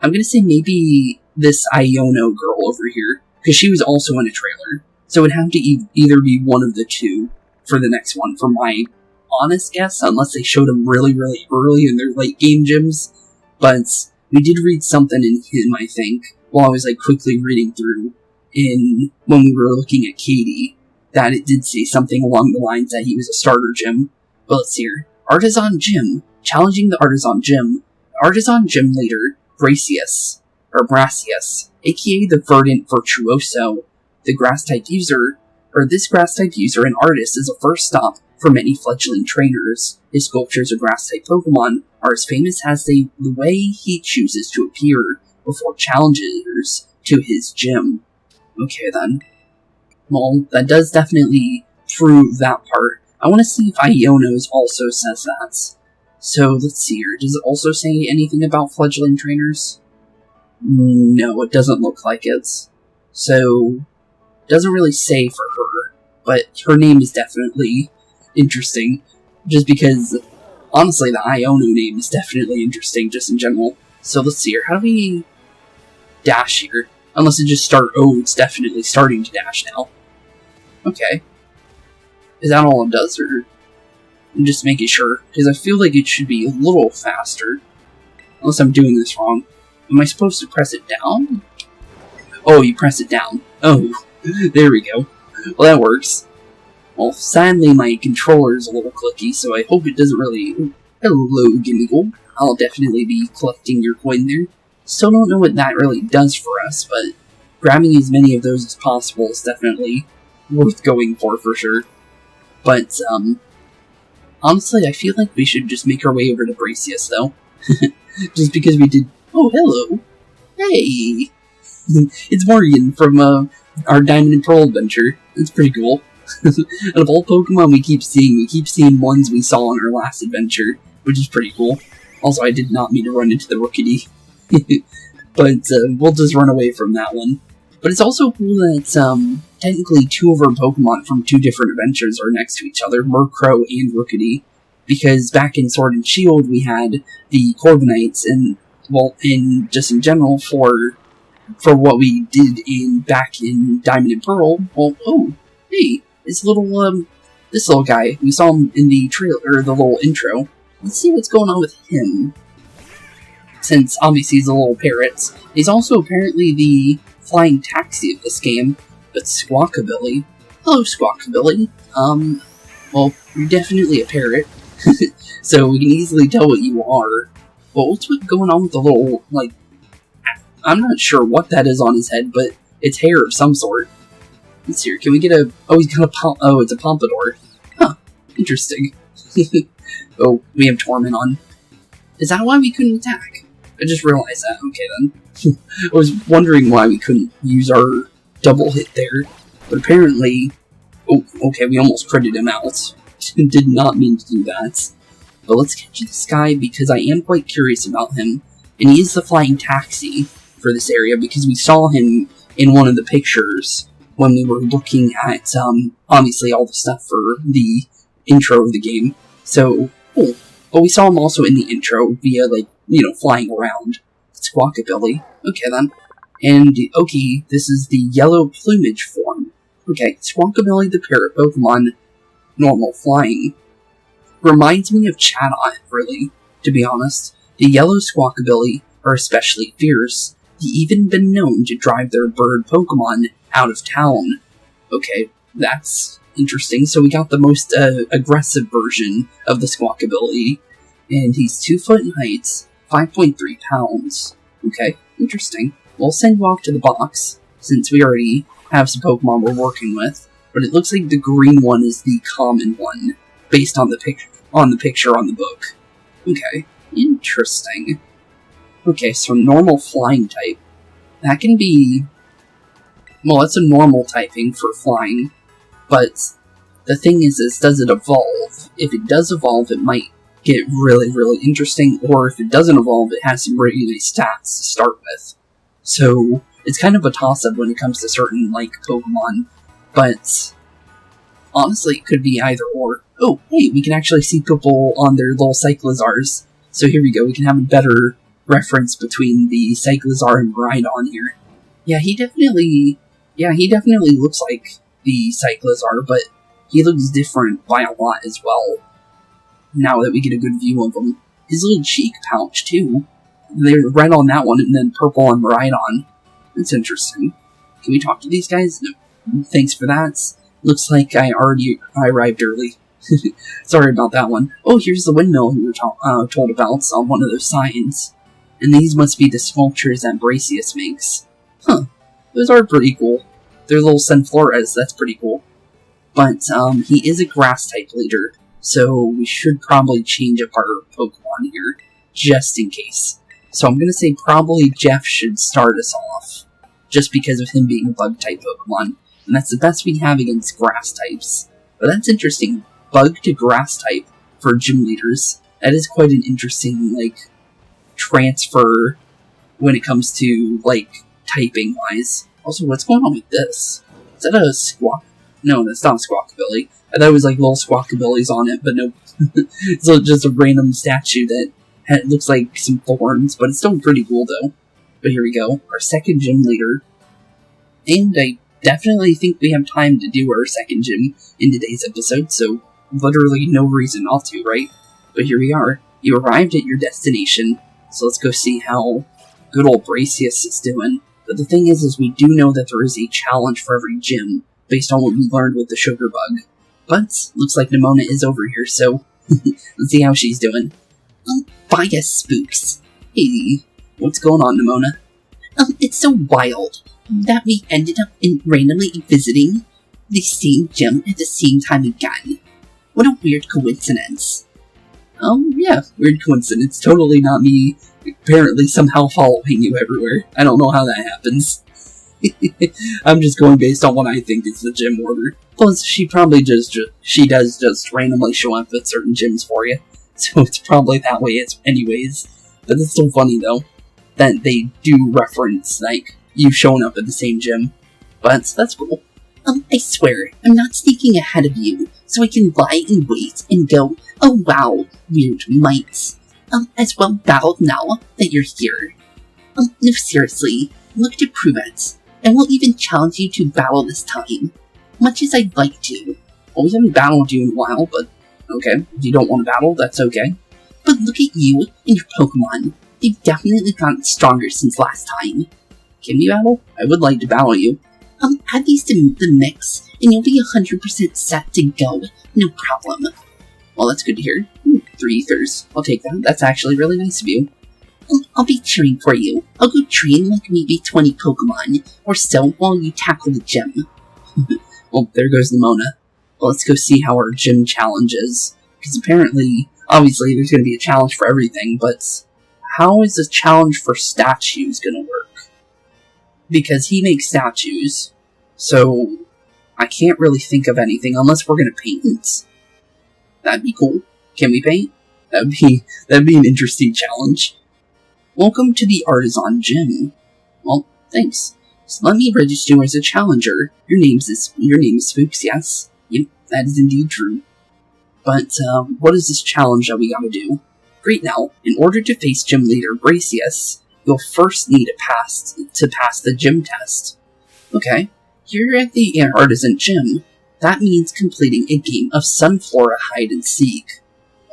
I'm going to say maybe this Iono girl over here, because she was also in a trailer. So it would have to either be one of the two for the next one, for my honest guess, unless they showed him really, really early in their late game gyms. But we did read something in him, I think, while I was quickly reading through when we were looking at Katie, that it did say something along the lines that he was a starter gym. But let's see here. Artisan Gym. Challenging the Artisan Gym. Artisan Gym leader, Bracius, aka the Verdant Virtuoso, the Grass-type user, this Grass-type user and artist is a first stop for many fledgling trainers. His sculptures of Grass-type Pokemon are as famous as the way he chooses to appear before challengers to his gym. Okay then. Well, that does definitely prove that part. I want to see if Iono's also says that. So, let's see here. Does it also say anything about fledgling trainers? No, it doesn't look like it. So, it doesn't really say for her, but her name is definitely interesting. Just because, honestly, the Iono name is definitely interesting, just in general. So, let's see here. How do we dash here? Unless it just it's definitely starting to dash now. Okay. Is that all it does, or... I'm just making sure, because I feel like it should be a little faster. Unless I'm doing this wrong. Am I supposed to press it down? Oh, you press it down. Oh, there we go. Well, that works. Well, sadly, my controller is a little clicky, so I hope it doesn't really... Hello, Gimmighoul. I'll definitely be collecting your coin there. Still don't know what that really does for us, but grabbing as many of those as possible is definitely worth going for sure. But, honestly, I feel like we should just make our way over to Bracius, though. Just because we did... Oh, hello! Hey! It's Morgan from, our Diamond and Pearl adventure. That's pretty cool. Out of all Pokemon we keep seeing ones we saw in our last adventure, which is pretty cool. Also, I did not mean to run into the Rookity. But, we'll just run away from that one. But it's also cool that, technically two of our Pokemon from two different adventures are next to each other, Murkrow and Rookity. Because back in Sword and Shield, we had the Corviknights, and, well, just in general, for what we did back in Diamond and Pearl, well, oh, hey, this little guy, we saw him in the trailer, the little intro. Let's see what's going on with him. Since, obviously, he's a little parrot. He's also apparently the flying taxi of this game, but Squawkabilly. Hello, Squawkabilly. Well, you're definitely a parrot, so we can easily tell what you are. But what's going on with the little, I'm not sure what that is on his head, but it's hair of some sort. Let's see here, can we get oh, he's got it's a pompadour. Huh, interesting. Oh, we have Torment on. Is that why we couldn't attack? I just realized that. Okay, then. I was wondering why we couldn't use our double hit there. But apparently... Oh, okay, we almost critted him out. Did not mean to do that. But let's get to this guy because I am quite curious about him. And he is the flying taxi for this area because we saw him in one of the pictures when we were looking at, obviously all the stuff for the intro of the game. So, cool. But we saw him also in the intro via, like, you know, flying around. Squawkabilly. Okay, then. And, okay, this is the yellow plumage form. Okay, Squawkabilly the parrot Pokemon, normal flying. Reminds me of Chatot, really, to be honest. The yellow Squawkabilly are especially fierce. They've even been known to drive their bird Pokemon out of town. Okay, that's interesting. So we got the most aggressive version of the Squawkabilly, and he's 2 foot in height, 5.3 pounds. Okay, interesting. We'll send you off to the box, since we already have some Pokemon we're working with, but it looks like the green one is the common one, based on the picture on the book. Okay, interesting. Okay, so normal flying type. That can be... Well, that's a normal typing for flying, but the thing is, does it evolve? If it does evolve, it might get really, really interesting, or if it doesn't evolve, it has some really nice stats to start with. So, it's kind of a toss-up when it comes to certain, like, Pokemon, but honestly, it could be either or. Oh, hey, we can actually see people on their little Cyclizars. So here we go, we can have a better reference between the Cyclizar and Miradon here. Yeah, he definitely looks like the Cyclizar, but he looks different by a lot as well, now that we get a good view of him. His little cheek pouch, too. They're red on that one, and then purple on Miradon. That's interesting. Can we talk to these guys? No. Thanks for that. Looks like I arrived early. Sorry about that one. Oh, here's the windmill we were told about on one of those signs. And these must be the sculptures that Bracius makes. Huh. Those are pretty cool. They're little Sunflores, that's pretty cool. But, he is a grass-type leader, so we should probably change up our Pokemon here, just in case. So I'm gonna say probably Jeff should start us off, just because of him being a Bug-type Pokemon. And that's the best we have against Grass-types. But that's interesting. Bug to Grass-type for gym leaders. That is quite an interesting, like, transfer when it comes to, like, typing-wise. Also, what's going on with this? Is that a Squawk? No, that's not a Squawkabilly. I thought it was, like, little Squawkabillies on it, but no. It's just a random statue that looks like some thorns, but it's still pretty cool, though. But here we go. Our second gym leader. And I definitely think we have time to do our second gym in today's episode, so literally no reason not to, right? But here we are. You arrived at your destination, so let's go see how good old Bracius is doing. But the thing is we do know that there is a challenge for every gym, based on what we learned with the sugar bug. But, looks like Nemona is over here, so let's see how she's doing. Bias Spooks. Hey, what's going on, Nemona? It's so wild that we ended up randomly visiting the same gym at the same time again. What a weird coincidence. Yeah, weird coincidence. Totally not me apparently somehow following you everywhere. I don't know how that happens. I'm just going based on what I think is the gym order. Plus, she probably does just randomly show up at certain gyms for you. So it's probably that way anyways. But it's still funny, though, that they do reference, like, you showing up at the same gym. But that's cool. I swear, I'm not sneaking ahead of you, so I can lie in wait and go, oh wow, weird mites. As well battled now that you're here. No, seriously, look to prove it. I will even challenge you to battle this time, much as I'd like to. Well, we haven't battled you in a while, but okay, if you don't want to battle, that's okay. But look at you and your Pokemon. They've definitely gotten stronger since last time. Can we battle? I would like to battle you. Add these to the mix, and you'll be 100% set to go, no problem. Well, that's good to hear. 3 ethers. I'll take that. That's actually really nice of you. I'll be cheering for you. I'll go train like maybe 20 Pokemon, or so, while you tackle the gym. Well, there goes Nemona. Well, let's go see how our gym challenge is. Because apparently, obviously, there's going to be a challenge for everything, but how is the challenge for statues gonna work? Because he makes statues, so I can't really think of anything unless we're gonna paint. That'd be cool. Can we paint? That'd be an interesting challenge. Welcome to the Artisan Gym. Well, thanks. So let me register you as a challenger. Your name is Spooks, yes? Yep, that is indeed true. But, what is this challenge that we gotta do? Great now, in order to face Gym Leader Bracius, you'll first need to pass the gym test. Okay, here at the Artisan Gym, that means completing a game of Sunflora Hide and Seek.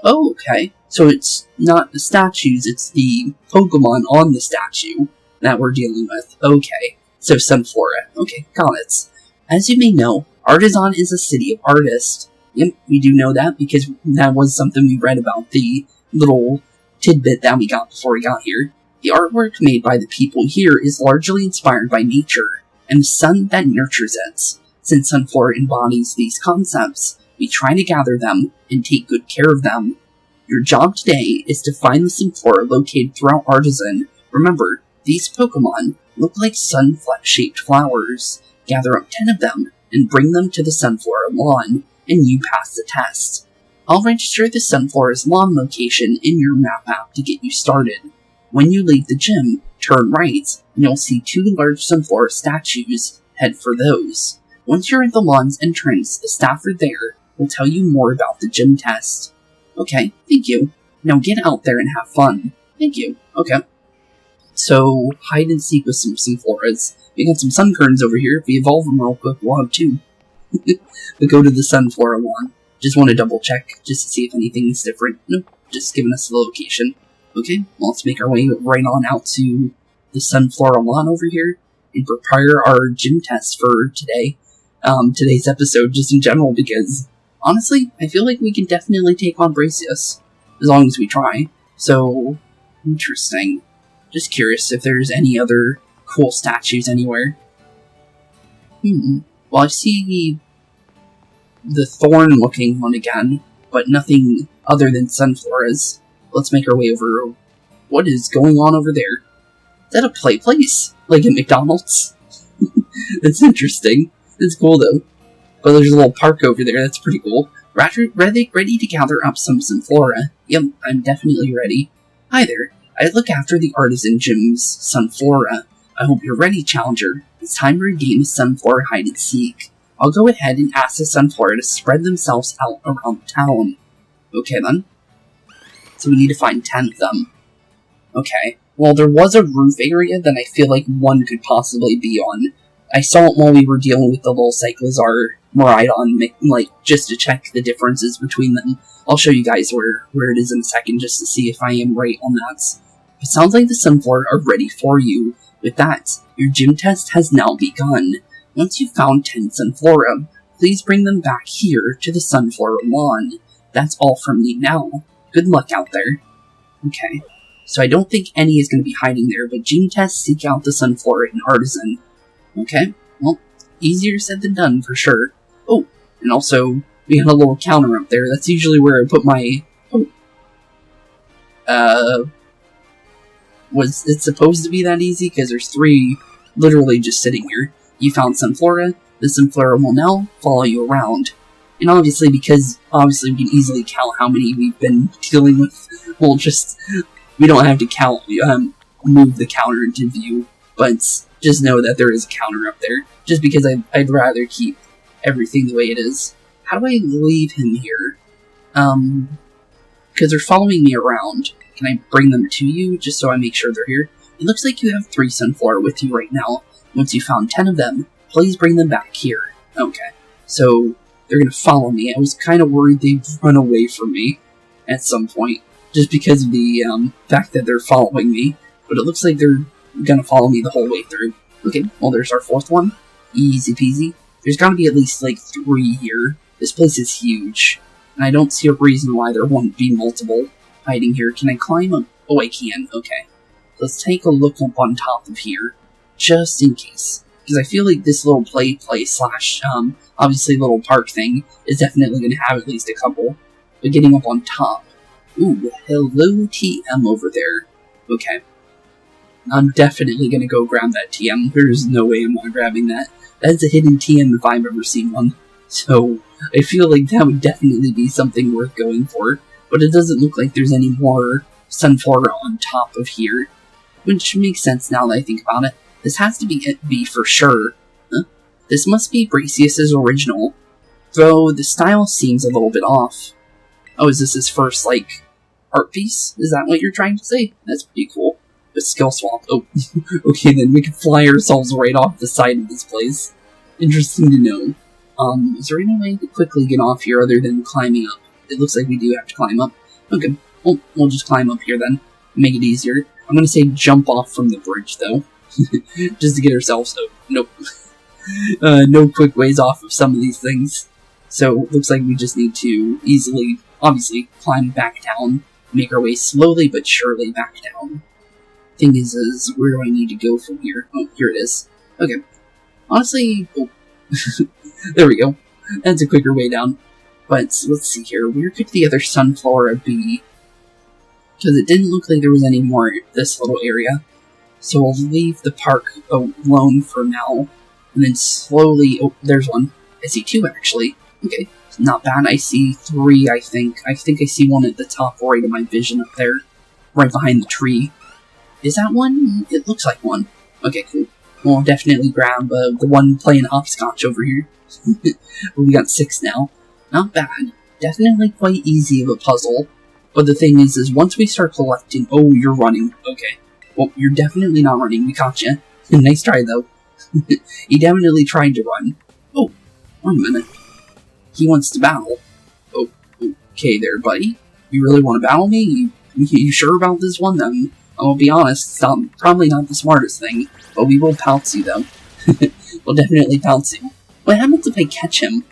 Oh, okay, so it's not the statues, it's the Pokemon on the statue that we're dealing with. Okay, so Sunflora. Okay, got it. As you may know, Artisan is a city of artists. Yep, we do know that because that was something we read about, the little tidbit that we got before we got here. The artwork made by the people here is largely inspired by nature, and the sun that nurtures it. Since Sunflora embodies these concepts, we try to gather them and take good care of them. Your job today is to find the Sunflora located throughout Artisan. Remember, these Pokemon look like sun-shaped flowers. Gather up 10 of them and bring them to the Sunflora lawn, and you pass the test. I'll register the Sunflora's lawn location in your map app to get you started. When you leave the gym, turn right, and you'll see 2 large Sunflora statues. Head for those. Once you're at the lawn's entrance, the staff are there will tell you more about the gym test. Okay, thank you. Now get out there and have fun. Thank you. Okay. So, hide and seek with some Sunfloras. We got some Sunkerns over here. If we evolve them real quick, we'll have 2. We go to the Sunflora lawn. Just want to double check, just to see if anything's different. Nope, just giving us the location. Okay, well, let's make our way right on out to the Sunflora lawn over here and prepare our gym test for today. Today's episode, just in general, because, honestly, I feel like we can definitely take on Bracius, as long as we try. So, interesting. Just curious if there's any other cool statues anywhere. Well, I see the Thorn-looking one again, but nothing other than Sunfloras. Let's make our way over. What is going on over there? Is that a play place? Like at McDonald's? That's interesting. It's cool, though. But there's a little park over there. That's pretty cool. Ready to gather up some Sunflora? Yep, I'm definitely ready. Hi there. I look after the Artisan Gym's Sunflora. I hope you're ready, Challenger. It's time for a game of Sunflora Hide and Seek. I'll go ahead and ask the Sunflora to spread themselves out around town. Okay, then. So we need to find 10 of them. Okay. Well, there was a roof area that I feel like one could possibly be on. I saw it while we were dealing with the little Cyclizar Miradon, like, just to check the differences between them. I'll show you guys where it is in a second, just to see if I am right on that. It sounds like the Sunflora are ready for you. With that, your gym test has now begun. Once you've found 10 Sunflora, please bring them back here to the Sunflora lawn. That's all from me now. Good luck out there. Okay, so I don't think any is going to be hiding there, but gym tests seek out the Sunflora in Artisan. Okay, well, easier said than done for sure. Oh, and also, we had a little counter up there. That's usually where I put my... Was it supposed to be that easy? Because there's 3 literally just sitting here. You found Sunflora. The Sunflora will now follow you around. And obviously, because we can easily count how many we've been dealing with, we'll just... We don't have to count, move the counter into view, but just know that there is a counter up there. Just because I'd rather keep everything the way it is. How do I leave him here? Because they're following me around. Can I bring them to you, just so I make sure they're here? It looks like you have 3 Sunflora with you right now. Once you found 10 of them, please bring them back here. Okay, so they're gonna follow me. I was kind of worried they'd run away from me at some point, just because of the fact that they're following me. But it looks like they're gonna follow me the whole way through. Okay, well, there's our 4th one. Easy peasy. There's gotta be at least, like, 3 here. This place is huge, and I don't see a reason why there won't be multiple hiding here. Can I climb up? Oh, I can. Okay. Let's take a look up on top of here, just in case. Because I feel like this little place / obviously little park thing is definitely going to have at least a couple. But getting up on top. Ooh, hello TM over there. Okay. I'm definitely gonna go grab that TM. There's no way I'm not grabbing that. That's a hidden TM if I've ever seen one. So, I feel like that would definitely be something worth going for. But it doesn't look like there's any more Sunflora on top of here. Which makes sense now that I think about it. This has to be it be for sure. Huh? This must be Bracius's original. Though the style seems a little bit off. Oh, is this his first, like, art piece? Is that what you're trying to say? That's pretty cool. But skill swap. Oh, okay, then we can fly ourselves right off the side of this place. Interesting to know. Is there any way to quickly get off here other than climbing up? It looks like we do have to climb up. Okay, well, we'll just climb up here then. Make it easier. I'm gonna say jump off from the bridge, though. Just to get ourselves... Oh, nope. No quick ways off of some of these things. So, looks like we just need to easily, obviously, climb back down. Make our way slowly but surely back down. Thing is where do I need to go from here? Oh, here it is. Okay. Honestly... Oh. There we go. That's a quicker way down. But, let's see here. Where could the other Sunflora be? Because it didn't look like there was any more in this little area. So we'll leave the park alone for now. And then slowly... Oh, there's one. I see two, actually. Okay. Not bad. I see three, I think. I think I see one at the top right of my vision up there. Right behind the tree. Is that one? It looks like one. Okay, cool. We'll definitely grab the one playing hopscotch over here. We got 6 now. Not bad. Definitely quite easy of a puzzle. But the thing is once we start collecting... Oh, you're running. Okay. Well, you're definitely not running. We caught you. Nice try, though. He definitely tried to run. Oh, 1 minute. He wants to battle. Oh, okay there, buddy. You really want to battle me? You sure about this one? I'll be honest, it's probably not the smartest thing, but we will pounce you, though. We'll definitely pounce you. What happens if I catch him?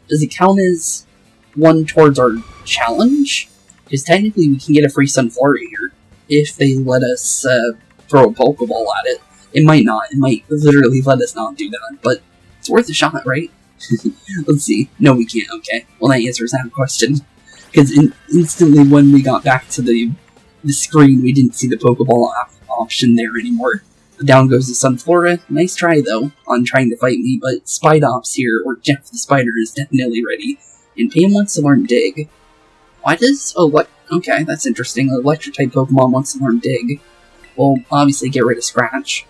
Does it count as one towards our challenge? Because technically we can get a free Sunflora here, if they let us throw a Pokeball at it. It might not. It might literally let us not do that, but it's worth a shot, right? Let's see. No, we can't. Okay. Well, that answers that question. Because instantly when we got back to the screen, we didn't see the Pokeball option there anymore. Down goes the Sunflora. Nice try, though, on trying to fight me, but Spidops here, or Jeff the Spider, is definitely ready. And Pam wants to learn Dig. Why does... Okay, that's interesting. An Electric-type Pokemon wants to learn Dig. Well, obviously get rid of Scratch.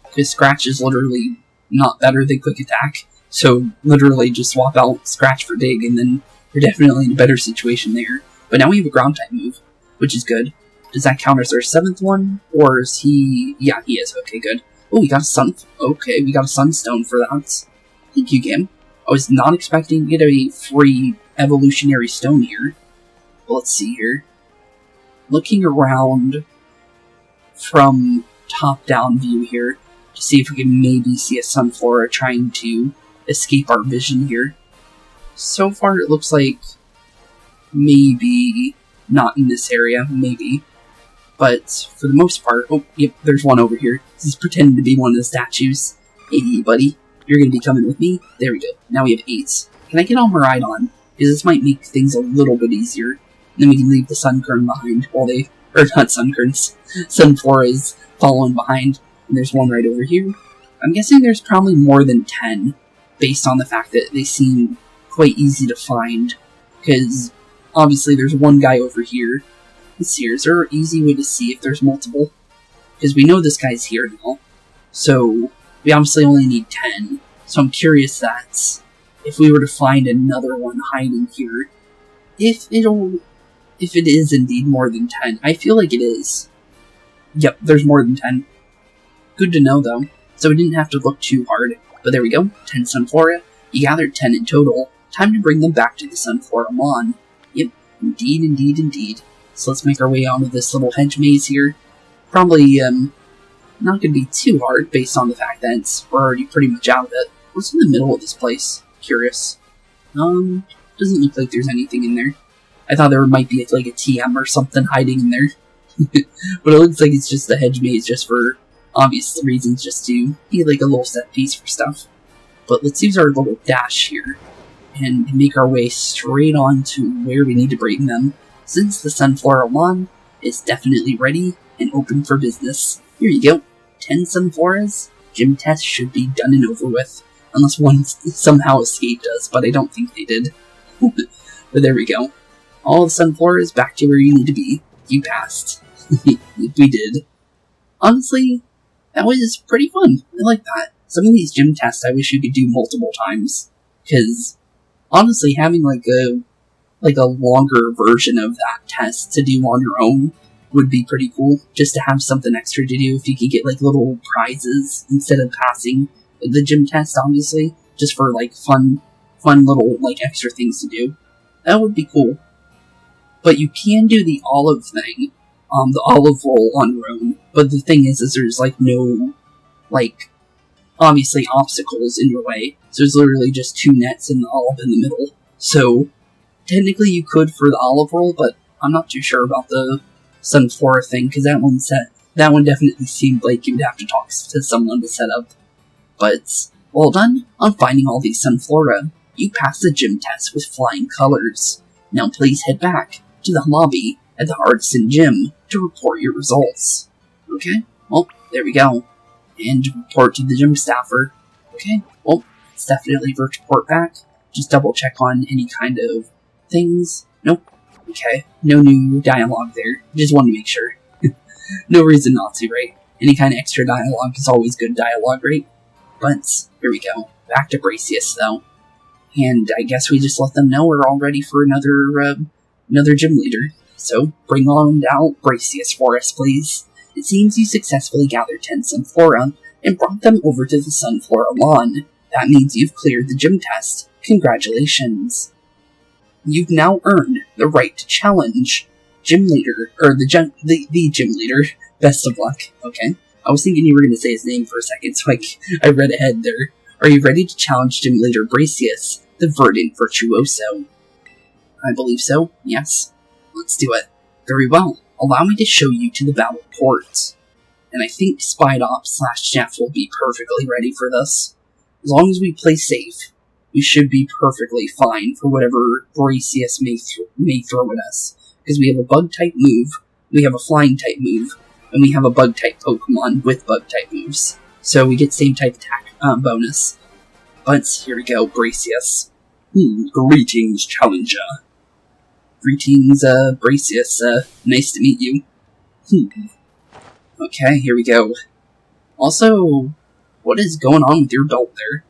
Because Scratch is literally not better than Quick Attack. So, literally just swap out Scratch for Dig, and then we're definitely in a better situation there. But now we have a Ground-type move, which is good. Does that count as our 7th one? Or is he... Yeah, he is. Okay, good. Oh, we got a Sun... Okay, we got a Sunstone for that. Thank you, game. I was not expecting to get a free evolutionary stone here. Well, let's see here. Looking around from top-down view here to see if we can maybe see a Sunflora trying to escape our vision here. So far, it looks like maybe not in this area, maybe. But for the most part... Oh, yep, there's one over here. He's pretending to be one of the statues. Hey, buddy. You're going to be coming with me? There we go. Now we have 8. Can I get on Miraidon? Because this might make things a little bit easier. Then we can leave the Sunkern behind while they... Or not Sunkerns. Sunflora is following behind. And there's one right over here. I'm guessing there's probably more than 10. Based on the fact that they seem quite easy to find. Because obviously there's one guy over here. Let's see here. Is there an easy way to see if there's multiple? Because we know this guy's here now. So... we obviously only need 10, so I'm curious that if we were to find another one hiding here, if it is indeed more than 10. I feel like it is. Yep, there's more than 10. Good to know, though, so we didn't have to look too hard. But there we go, 10 Sunflora. You gathered 10 in total. Time to bring them back to the Sunflora lawn. Yep, indeed, indeed, indeed. So let's make our way out of this little hedge maze here. Probably, not going to be too hard, based on the fact that we're already pretty much out of it. What's in the middle of this place? Curious. Doesn't look like there's anything in there. I thought there might be like a TM or something hiding in there. But it looks like it's just a hedge maze, just for obvious reasons, just to be like a little set piece for stuff. But let's use our little dash here, and make our way straight on to where we need to bring them. Since the Sunflora lawn is definitely ready, and open for business. Here you go. 10 Sunfloras. Gym tests should be done and over with. Unless one somehow escaped us, but I don't think they did. But there we go. All the Sunfloras back to where you need to be. You passed. We did. Honestly, that was pretty fun. I like that. Some of these gym tests I wish you could do multiple times. Because, honestly, having like a longer version of that test to do on your own would be pretty cool. Just to have something extra to do if you could get like little prizes instead of passing the gym test, obviously. Just for like fun little like extra things to do. That would be cool. But you can do the olive thing, the olive roll on your own. But the thing is there's like no, like, obviously obstacles in your way. So there's literally just 2 nets and the olive in the middle. So technically you could for the olive roll, but I'm not too sure about the Sunflora thing, because that one definitely seemed like you'd have to talk to someone to set up. But well done on finding all these Sunflora. You passed the gym test with flying colors. Now please head back to the lobby at the Artisan Gym to report your results. Okay, well, there we go. And report to the gym staffer. Okay, well, it's definitely report back. Just double check on any kind of things. Nope. Okay, no new dialogue there. Just wanted to make sure. No reason not to, right? Any kind of extra dialogue is always good dialogue, right? But, here we go. Back to Bracius, though. And I guess we just let them know we're all ready for another gym leader. So, bring on out Bracius for us, please. It seems you successfully gathered 10 Sunflora and brought them over to the Sunflora lawn. That means you've cleared the gym test. Congratulations. You've now earned the right to challenge gym leader, or the gym leader. Best of luck. Okay. I was thinking you were going to say his name for a second, so I read ahead there. Are you ready to challenge gym leader Bracius, the verdant virtuoso? I believe so, yes. Let's do it. Very well. Allow me to show you to the battle port. And I think Spidops/Jeff will be perfectly ready for this. As long as we play safe, we should be perfectly fine for whatever Bracius may throw at us. Because we have a bug-type move, we have a flying-type move, and we have a bug-type Pokemon with bug-type moves. So we get same-type attack bonus. But here we go, Bracius. Greetings, Challenger. Greetings, Bracius. Nice to meet you. Okay, here we go. Also, what is going on with your belt there?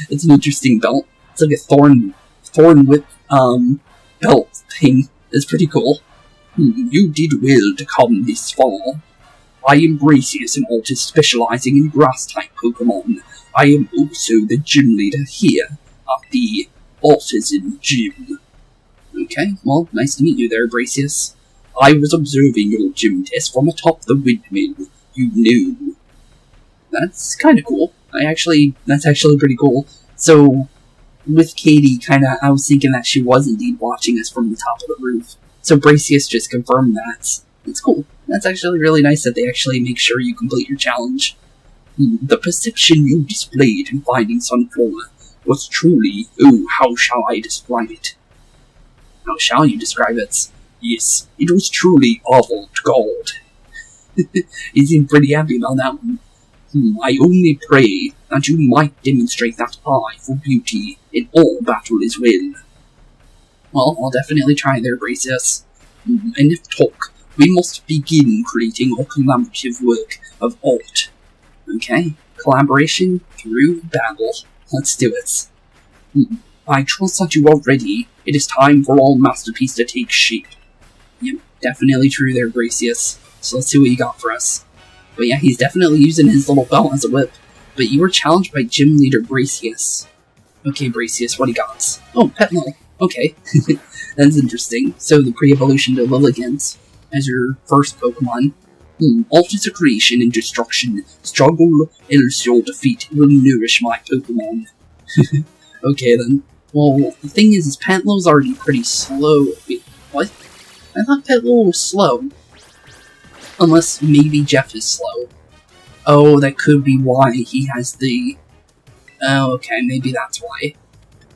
It's an interesting belt. It's like a thorn whip, belt thing. It's pretty cool. You did well to come this far. I am Bracius, an artist specializing in grass-type Pokemon. I am also the gym leader here at the Artisan Gym. Okay, well, nice to meet you there, Bracius. I was observing your gym test from atop the windmill. You knew. That's kind of cool. That's actually pretty cool. So, with Katie, I was thinking that she was indeed watching us from the top of the roof. So Bracius just confirmed that. It's cool. That's actually really nice that they actually make sure you complete your challenge. The perception you displayed in finding Sunflora was truly, how shall I describe it? How shall you describe it? Yes, it was truly avant-garde. You seem pretty happy about that one. I only pray that you might demonstrate that eye for beauty in all battle as well. Well, I'll definitely try there, Bracius. Enough talk. We must begin creating our collaborative work of art. Okay, collaboration through battle. Let's do it. I trust that you are ready. It is time for our masterpiece to take shape. Yep, definitely true there, Bracius. So let's see what you got for us. But yeah, he's definitely using his little belt as a whip. But you were challenged by Gym Leader Bracius. Okay, Bracius, what do you got? Oh, Petal. Okay. That's interesting. So the pre-evolution to Lilligant as your first Pokemon. Art is a creation and destruction. Struggle, else your defeat will nourish my Pokemon. Okay then. Well, the thing is Petal's already pretty slow. Wait, what? I thought Petal was slow. Unless maybe Jeff is slow. Oh, that could be why he has the... Oh, okay, maybe that's why.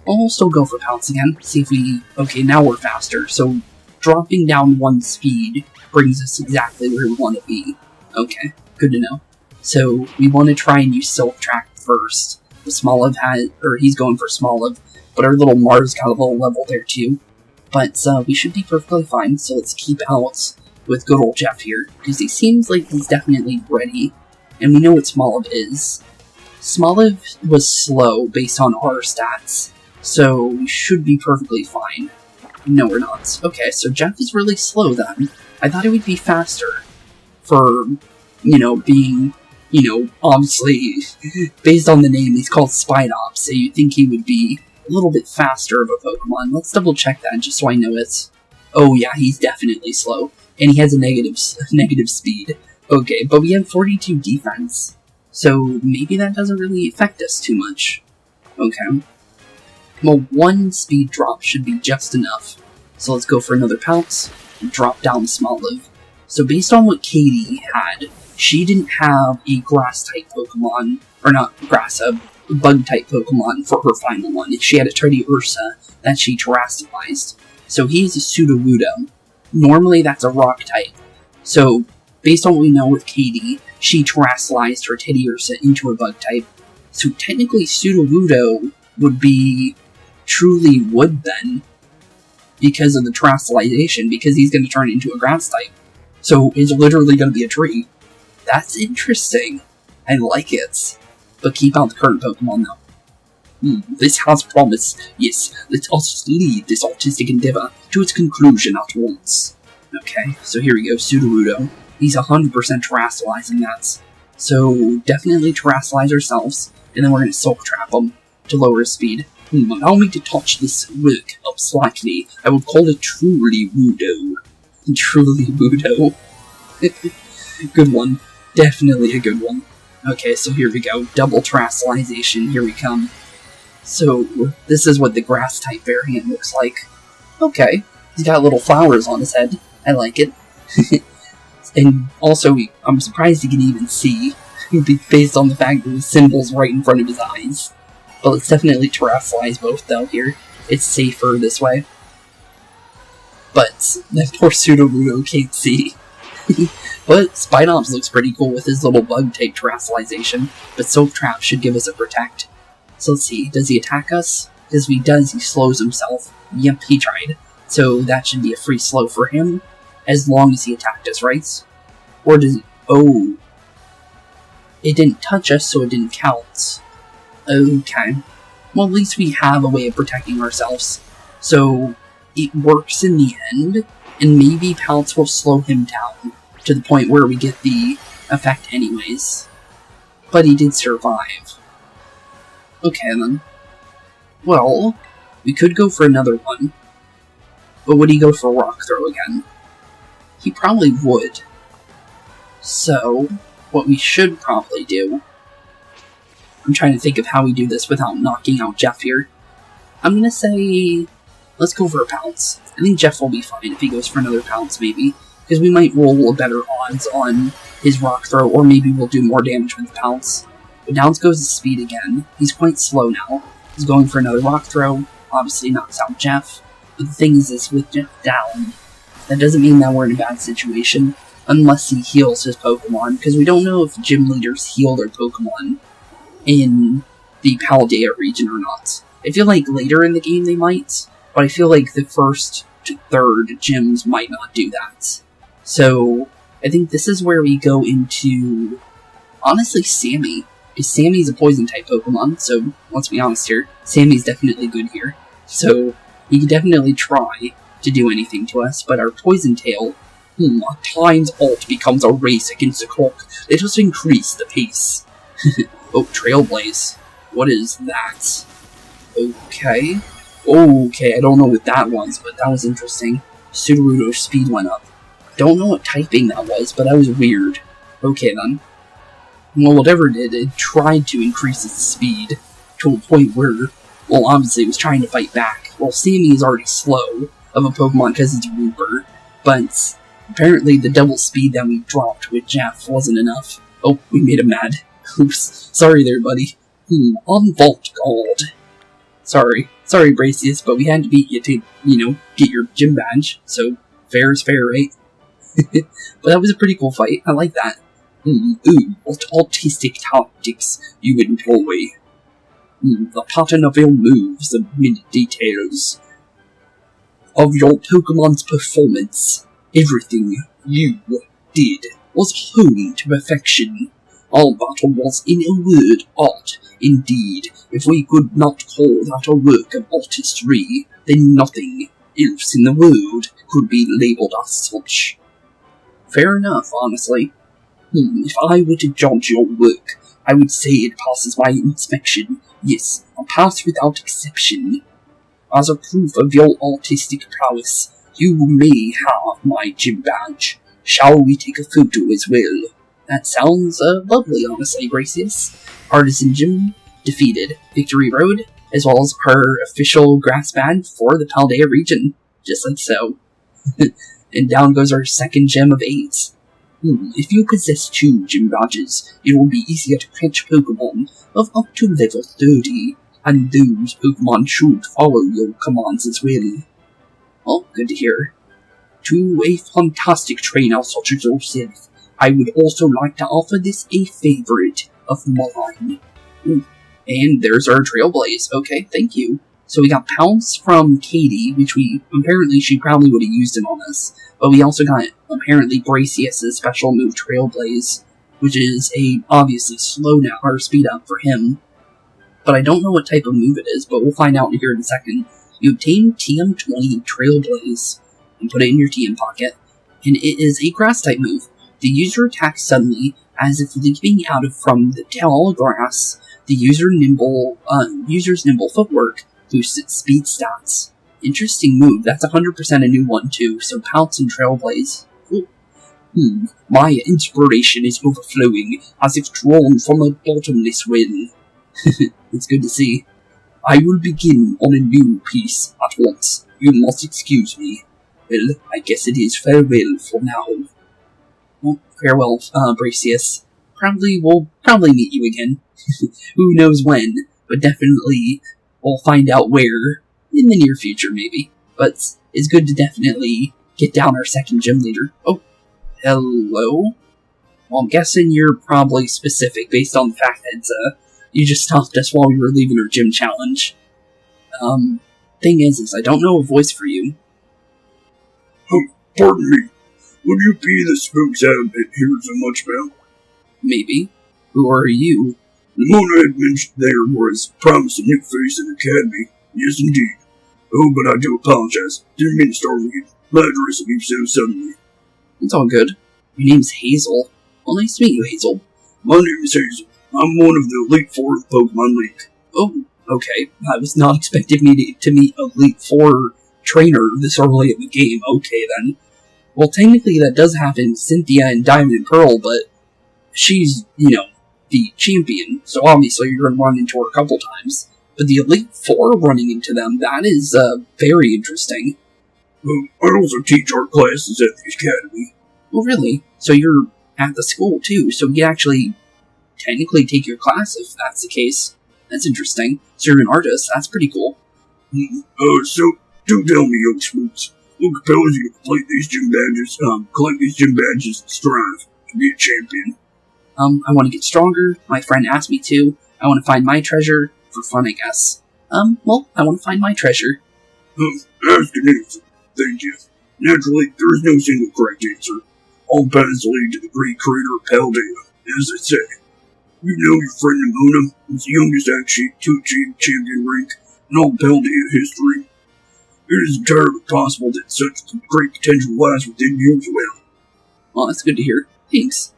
Well, we'll still go for Pounce again. See if we... Okay, now we're faster, so dropping down 1 speed brings us exactly where we want to be. Okay, good to know. So, we want to try and use Silk Track first. The Smoliv he's going for Smoliv, but our little Mars got a little level there too. But we should be perfectly fine, so let's keep out with good old Jeff here, because he seems like he's definitely ready, and we know what Smoliv is. Smoliv was slow based on our stats, so we should be perfectly fine. No, we're not. Okay, so Jeff is really slow then. I thought it would be faster for, being, obviously, based on the name, he's called Spidops, so you'd think he would be a little bit faster of a Pokemon. Let's double check that just so I know it. Oh yeah, he's definitely slow. And he has a negative speed. Okay, but we have 42 defense. So maybe that doesn't really affect us too much. Okay. Well, 1 speed drop should be just enough. So let's go for another Pounce and drop down Smoliv. So based on what Katie had, she didn't have a grass-type Pokemon, or not grass, a bug-type Pokemon for her final one. She had a Teddiursa that she terrestrialized. So he's a Sudowoodo. Normally that's a rock type. So, based on what we know with Katie, she terrestrialized her Teddiursa into a bug type. So technically Sudowoodo would be truly wood then, because of the terrestrialization, because he's going to turn into a grass type. So it's literally going to be a tree. That's interesting. I like it. But keep out the current Pokemon though. This has promise. Yes, let us lead this artistic endeavor to its conclusion at once. Okay, so here we go, Sudowoodo. He's 100% terrestrializing that. So, definitely terrestrialize ourselves, and then we're going to Silk Trap him to lower his speed. Allow me to touch this work up slightly. I will call it Truly Woodo. Truly Woodo. Good one. Definitely a good one. Okay, so here we go. Double terrestrialization. Here we come. So, this is what the grass-type variant looks like. Okay. He's got little flowers on his head. I like it. And also, I'm surprised he can even see, based on the fact that the symbol's right in front of his eyes. But let's definitely terrestrialize both, though, here. It's safer this way. But that poor Sudowoodo can't see. But Spidops looks pretty cool with his little bug-type terrestrialization, but Silk Trap should give us a protect. So let's see, does he attack us? Because if he does, he slows himself. Yep, he tried. So that should be a free slow for him, as long as he attacked us, right? Or does he... Oh. It didn't touch us, so it didn't count. Okay. Well, at least we have a way of protecting ourselves. So, it works in the end, and maybe Pounce will slow him down, to the point where we get the effect anyways. But he did survive. Okay, then. Well, we could go for another one. But would he go for Rock Throw again? He probably would. So, what we should probably do... I'm trying to think of how we do this without knocking out Jeff here. I'm gonna say... let's go for a Pounce. I think Jeff will be fine if he goes for another Pounce, maybe. Because we might roll a better odds on his Rock Throw, or maybe we'll do more damage with the Pounce. But down goes his speed again. He's quite slow now. He's going for another Rock Throw. Obviously knocks out Jeff. But the thing is with Jeff down, that doesn't mean that we're in a bad situation. Unless he heals his Pokemon. Because we don't know if gym leaders heal their Pokemon in the Paldea region or not. I feel like later in the game they might. But I feel like the first to third gyms might not do that. So, I think this is where we go into, honestly, Sammy. Because Sammy's a poison-type Pokemon, so let's be honest here, Sammy's definitely good here. So, he can definitely try to do anything to us, but our Poison Tail, time's alt becomes a race against the clock. Let us increase the pace. Oh, Trailblaze. What is that? Okay. Okay, I don't know what that was, but that was interesting. Sudowoodo's speed went up. Don't know what typing that was, but that was weird. Okay, then. Well, whatever it did, it tried to increase its speed to a point where, well, obviously it was trying to fight back. Well, Sammy is already slow of a Pokemon because it's Rooper, but apparently the double speed that we dropped with Jeff wasn't enough. Oh, we made him mad. Oops. Sorry there, buddy. On Vault Gold. Sorry, Bracius, but we had to beat you to, get your gym badge, so Fair is fair, right? But that was a pretty cool fight. I like that. Ooh, what autistic tactics you employ. The pattern of your moves, the minute details of your Pokemon's performance. Everything you did was honed to perfection. Our battle was, in a word, art. Indeed, if we could not call that a work of artistry, then nothing else in the world could be labelled as such. Fair enough, honestly. If I were to judge your work, I would say it passes my inspection. Yes, a pass without exception. As a proof of your artistic prowess, you may have my gym badge. Shall we take a photo as well? That sounds lovely, honestly, Gracious. Artisan Gym defeated. Victory Road, as well as her official grass badge for the Paldea region. Just like so. And down goes our second gem of 8. If you possess 2 gym badges, it will be easier to catch Pokemon of up to level 30, and those Pokemon should follow your commands as well. Oh, good to hear. To a fantastic trainer such as yourself, I would also like to offer this a favorite of mine. And there's our Trailblaze. Okay, thank you. So we got Pounce from Katie, which she probably would have used it on us. But we also got, apparently, Bracious' special move Trailblaze, which is obviously slow down, or speed up for him. But I don't know what type of move it is, but we'll find out here in a second. You obtain TM20 Trailblaze, and put it in your TM pocket, and it is a grass-type move. The user attacks suddenly, as if leaping out from the tall grass. The user's nimble footwork boosts its speed stats. Interesting move. That's 100% a new one too, so Pounce and Trailblaze. My inspiration is overflowing, as if drawn from a bottomless well. It's good to see. I will begin on a new piece at once. You must excuse me. Well, I guess it is farewell for now. Well, farewell, Bracious. We'll probably meet you again. Who knows when, but definitely we'll find out where in the near future, maybe. But it's good to definitely get down our second gym leader. Oh, hello? Well, I'm guessing you're probably specific based on the fact that you just stopped us while we were leaving our gym challenge. Thing is I don't know a voice for you. Oh, pardon me. Would you be the Spooks I've been hearing so much about? Maybe. Who are you? Nemona had mentioned there was promised a new face in the Academy. Yes, indeed. Oh, but I do apologize. Didn't mean to startle you. Glad to receive you so suddenly. It's all good. Your name's Hazel. Well, nice to meet you, Hazel. My name is Hazel. I'm one of the Elite Four of the Pokemon League. Oh, okay. I was not expecting me to meet a Elite Four trainer this early in the game. Okay, then. Well, technically that does happen, Cynthia and Diamond and Pearl, but she's, the champion, so obviously you're going to run into her a couple times. But the Elite Four running into them, that is very interesting. Well, I also teach art classes at the Academy. Oh, really? So you're at the school, too, so you actually technically take your class if that's the case. That's interesting. So you're an artist, that's pretty cool. So, do tell me, young Spooks, what compels you to complete these gym badges, collect these gym badges and strive to be a champion? I want to get stronger, my friend asked me to. I want to find my treasure, for fun, I guess. Well, I want to find my treasure. Ask an answer. Thank you. Naturally, there is no single correct answer. All paths lead to the great creator of Paldea, as they say. You know your friend Nemona is the youngest actually to achieve champion rank in all Paldea history. It is entirely possible that such great potential lies within you as well. Well, that's good to hear. Thanks.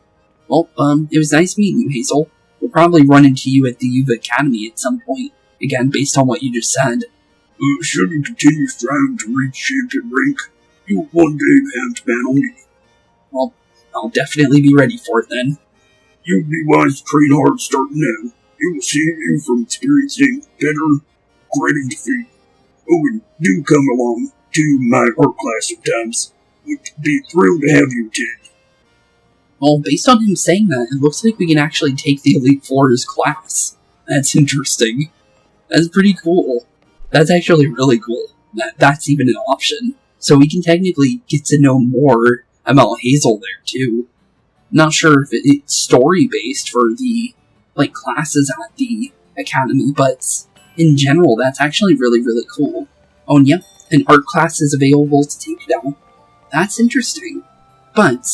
Well, it was nice meeting you, Hazel. We'll probably run into you at the Uva Academy at some point, again, based on what you just said. Should you continue striving to reach champion rank, you will one day have to battle me. Well, I'll definitely be ready for it then. You'd be wise to train hard starting now. It will save you from experiencing bitter, gritty defeat. Oh, and do come along to my art class sometimes. Would be thrilled to have you attend. Well, based on him saying that, it looks like we can actually take the Elite Four's class. That's interesting. That's pretty cool. That's actually really cool. That's even an option. So we can technically get to know more about Hazel there, too. Not sure if it's story-based for the, classes at the Academy, but in general, that's actually really, really cool. Oh, and yep, an art class is available to take now. That's interesting. But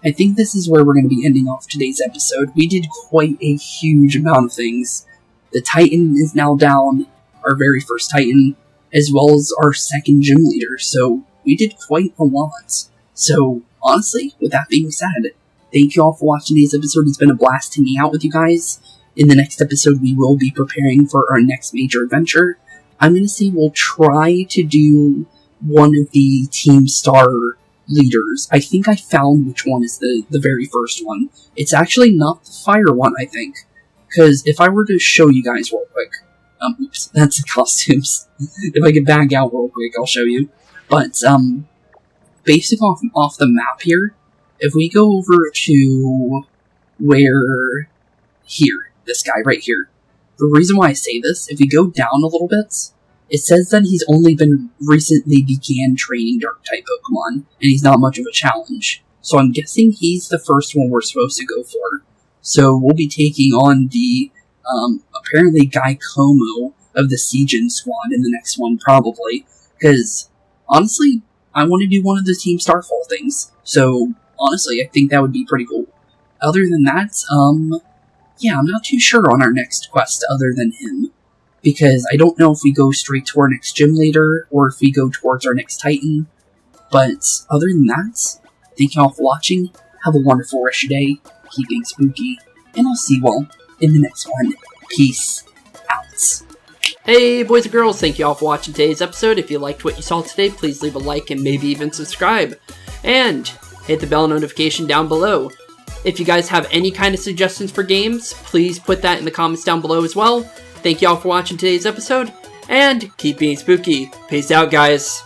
I think this is where we're going to be ending off today's episode. We did quite a huge amount of things. The Titan is now down, our very first Titan, as well as our second gym leader, so we did quite a lot. So, honestly, with that being said, thank you all for watching today's episode. It's been a blast hanging out with you guys. In the next episode, we will be preparing for our next major adventure. I'm going to say we'll try to do one of the Team Star leaders. I think I found which one is the very first one. It's actually not the fire one, I think. Because if I were to show you guys real quick... oops, that's the costumes. If I could back out real quick, I'll show you. But, based off the map here, if we go over to where... Here, this guy right here. The reason why I say this, if we go down a little bit, it says that he's only been recently began training Dark-type Pokemon, and he's not much of a challenge. So I'm guessing he's the first one we're supposed to go for. So we'll be taking on the, apparently Guy Como of the Siegen squad in the next one, probably. Because, honestly, I want to do one of the Team Starfall things. So, honestly, I think that would be pretty cool. Other than that, yeah, I'm not too sure on our next quest other than him. Because I don't know if we go straight to our next gym leader, or if we go towards our next Titan. But, other than that, thank you all for watching. Have a wonderful rest of your day. Keep being spooky. And I'll see you all in the next one. Peace out. Hey boys and girls, thank you all for watching today's episode. If you liked what you saw today, please leave a like and maybe even subscribe. And hit the bell notification down below. If you guys have any kind of suggestions for games, please put that in the comments down below as well. Thank you all for watching today's episode, and keep being spooky. Peace out, guys.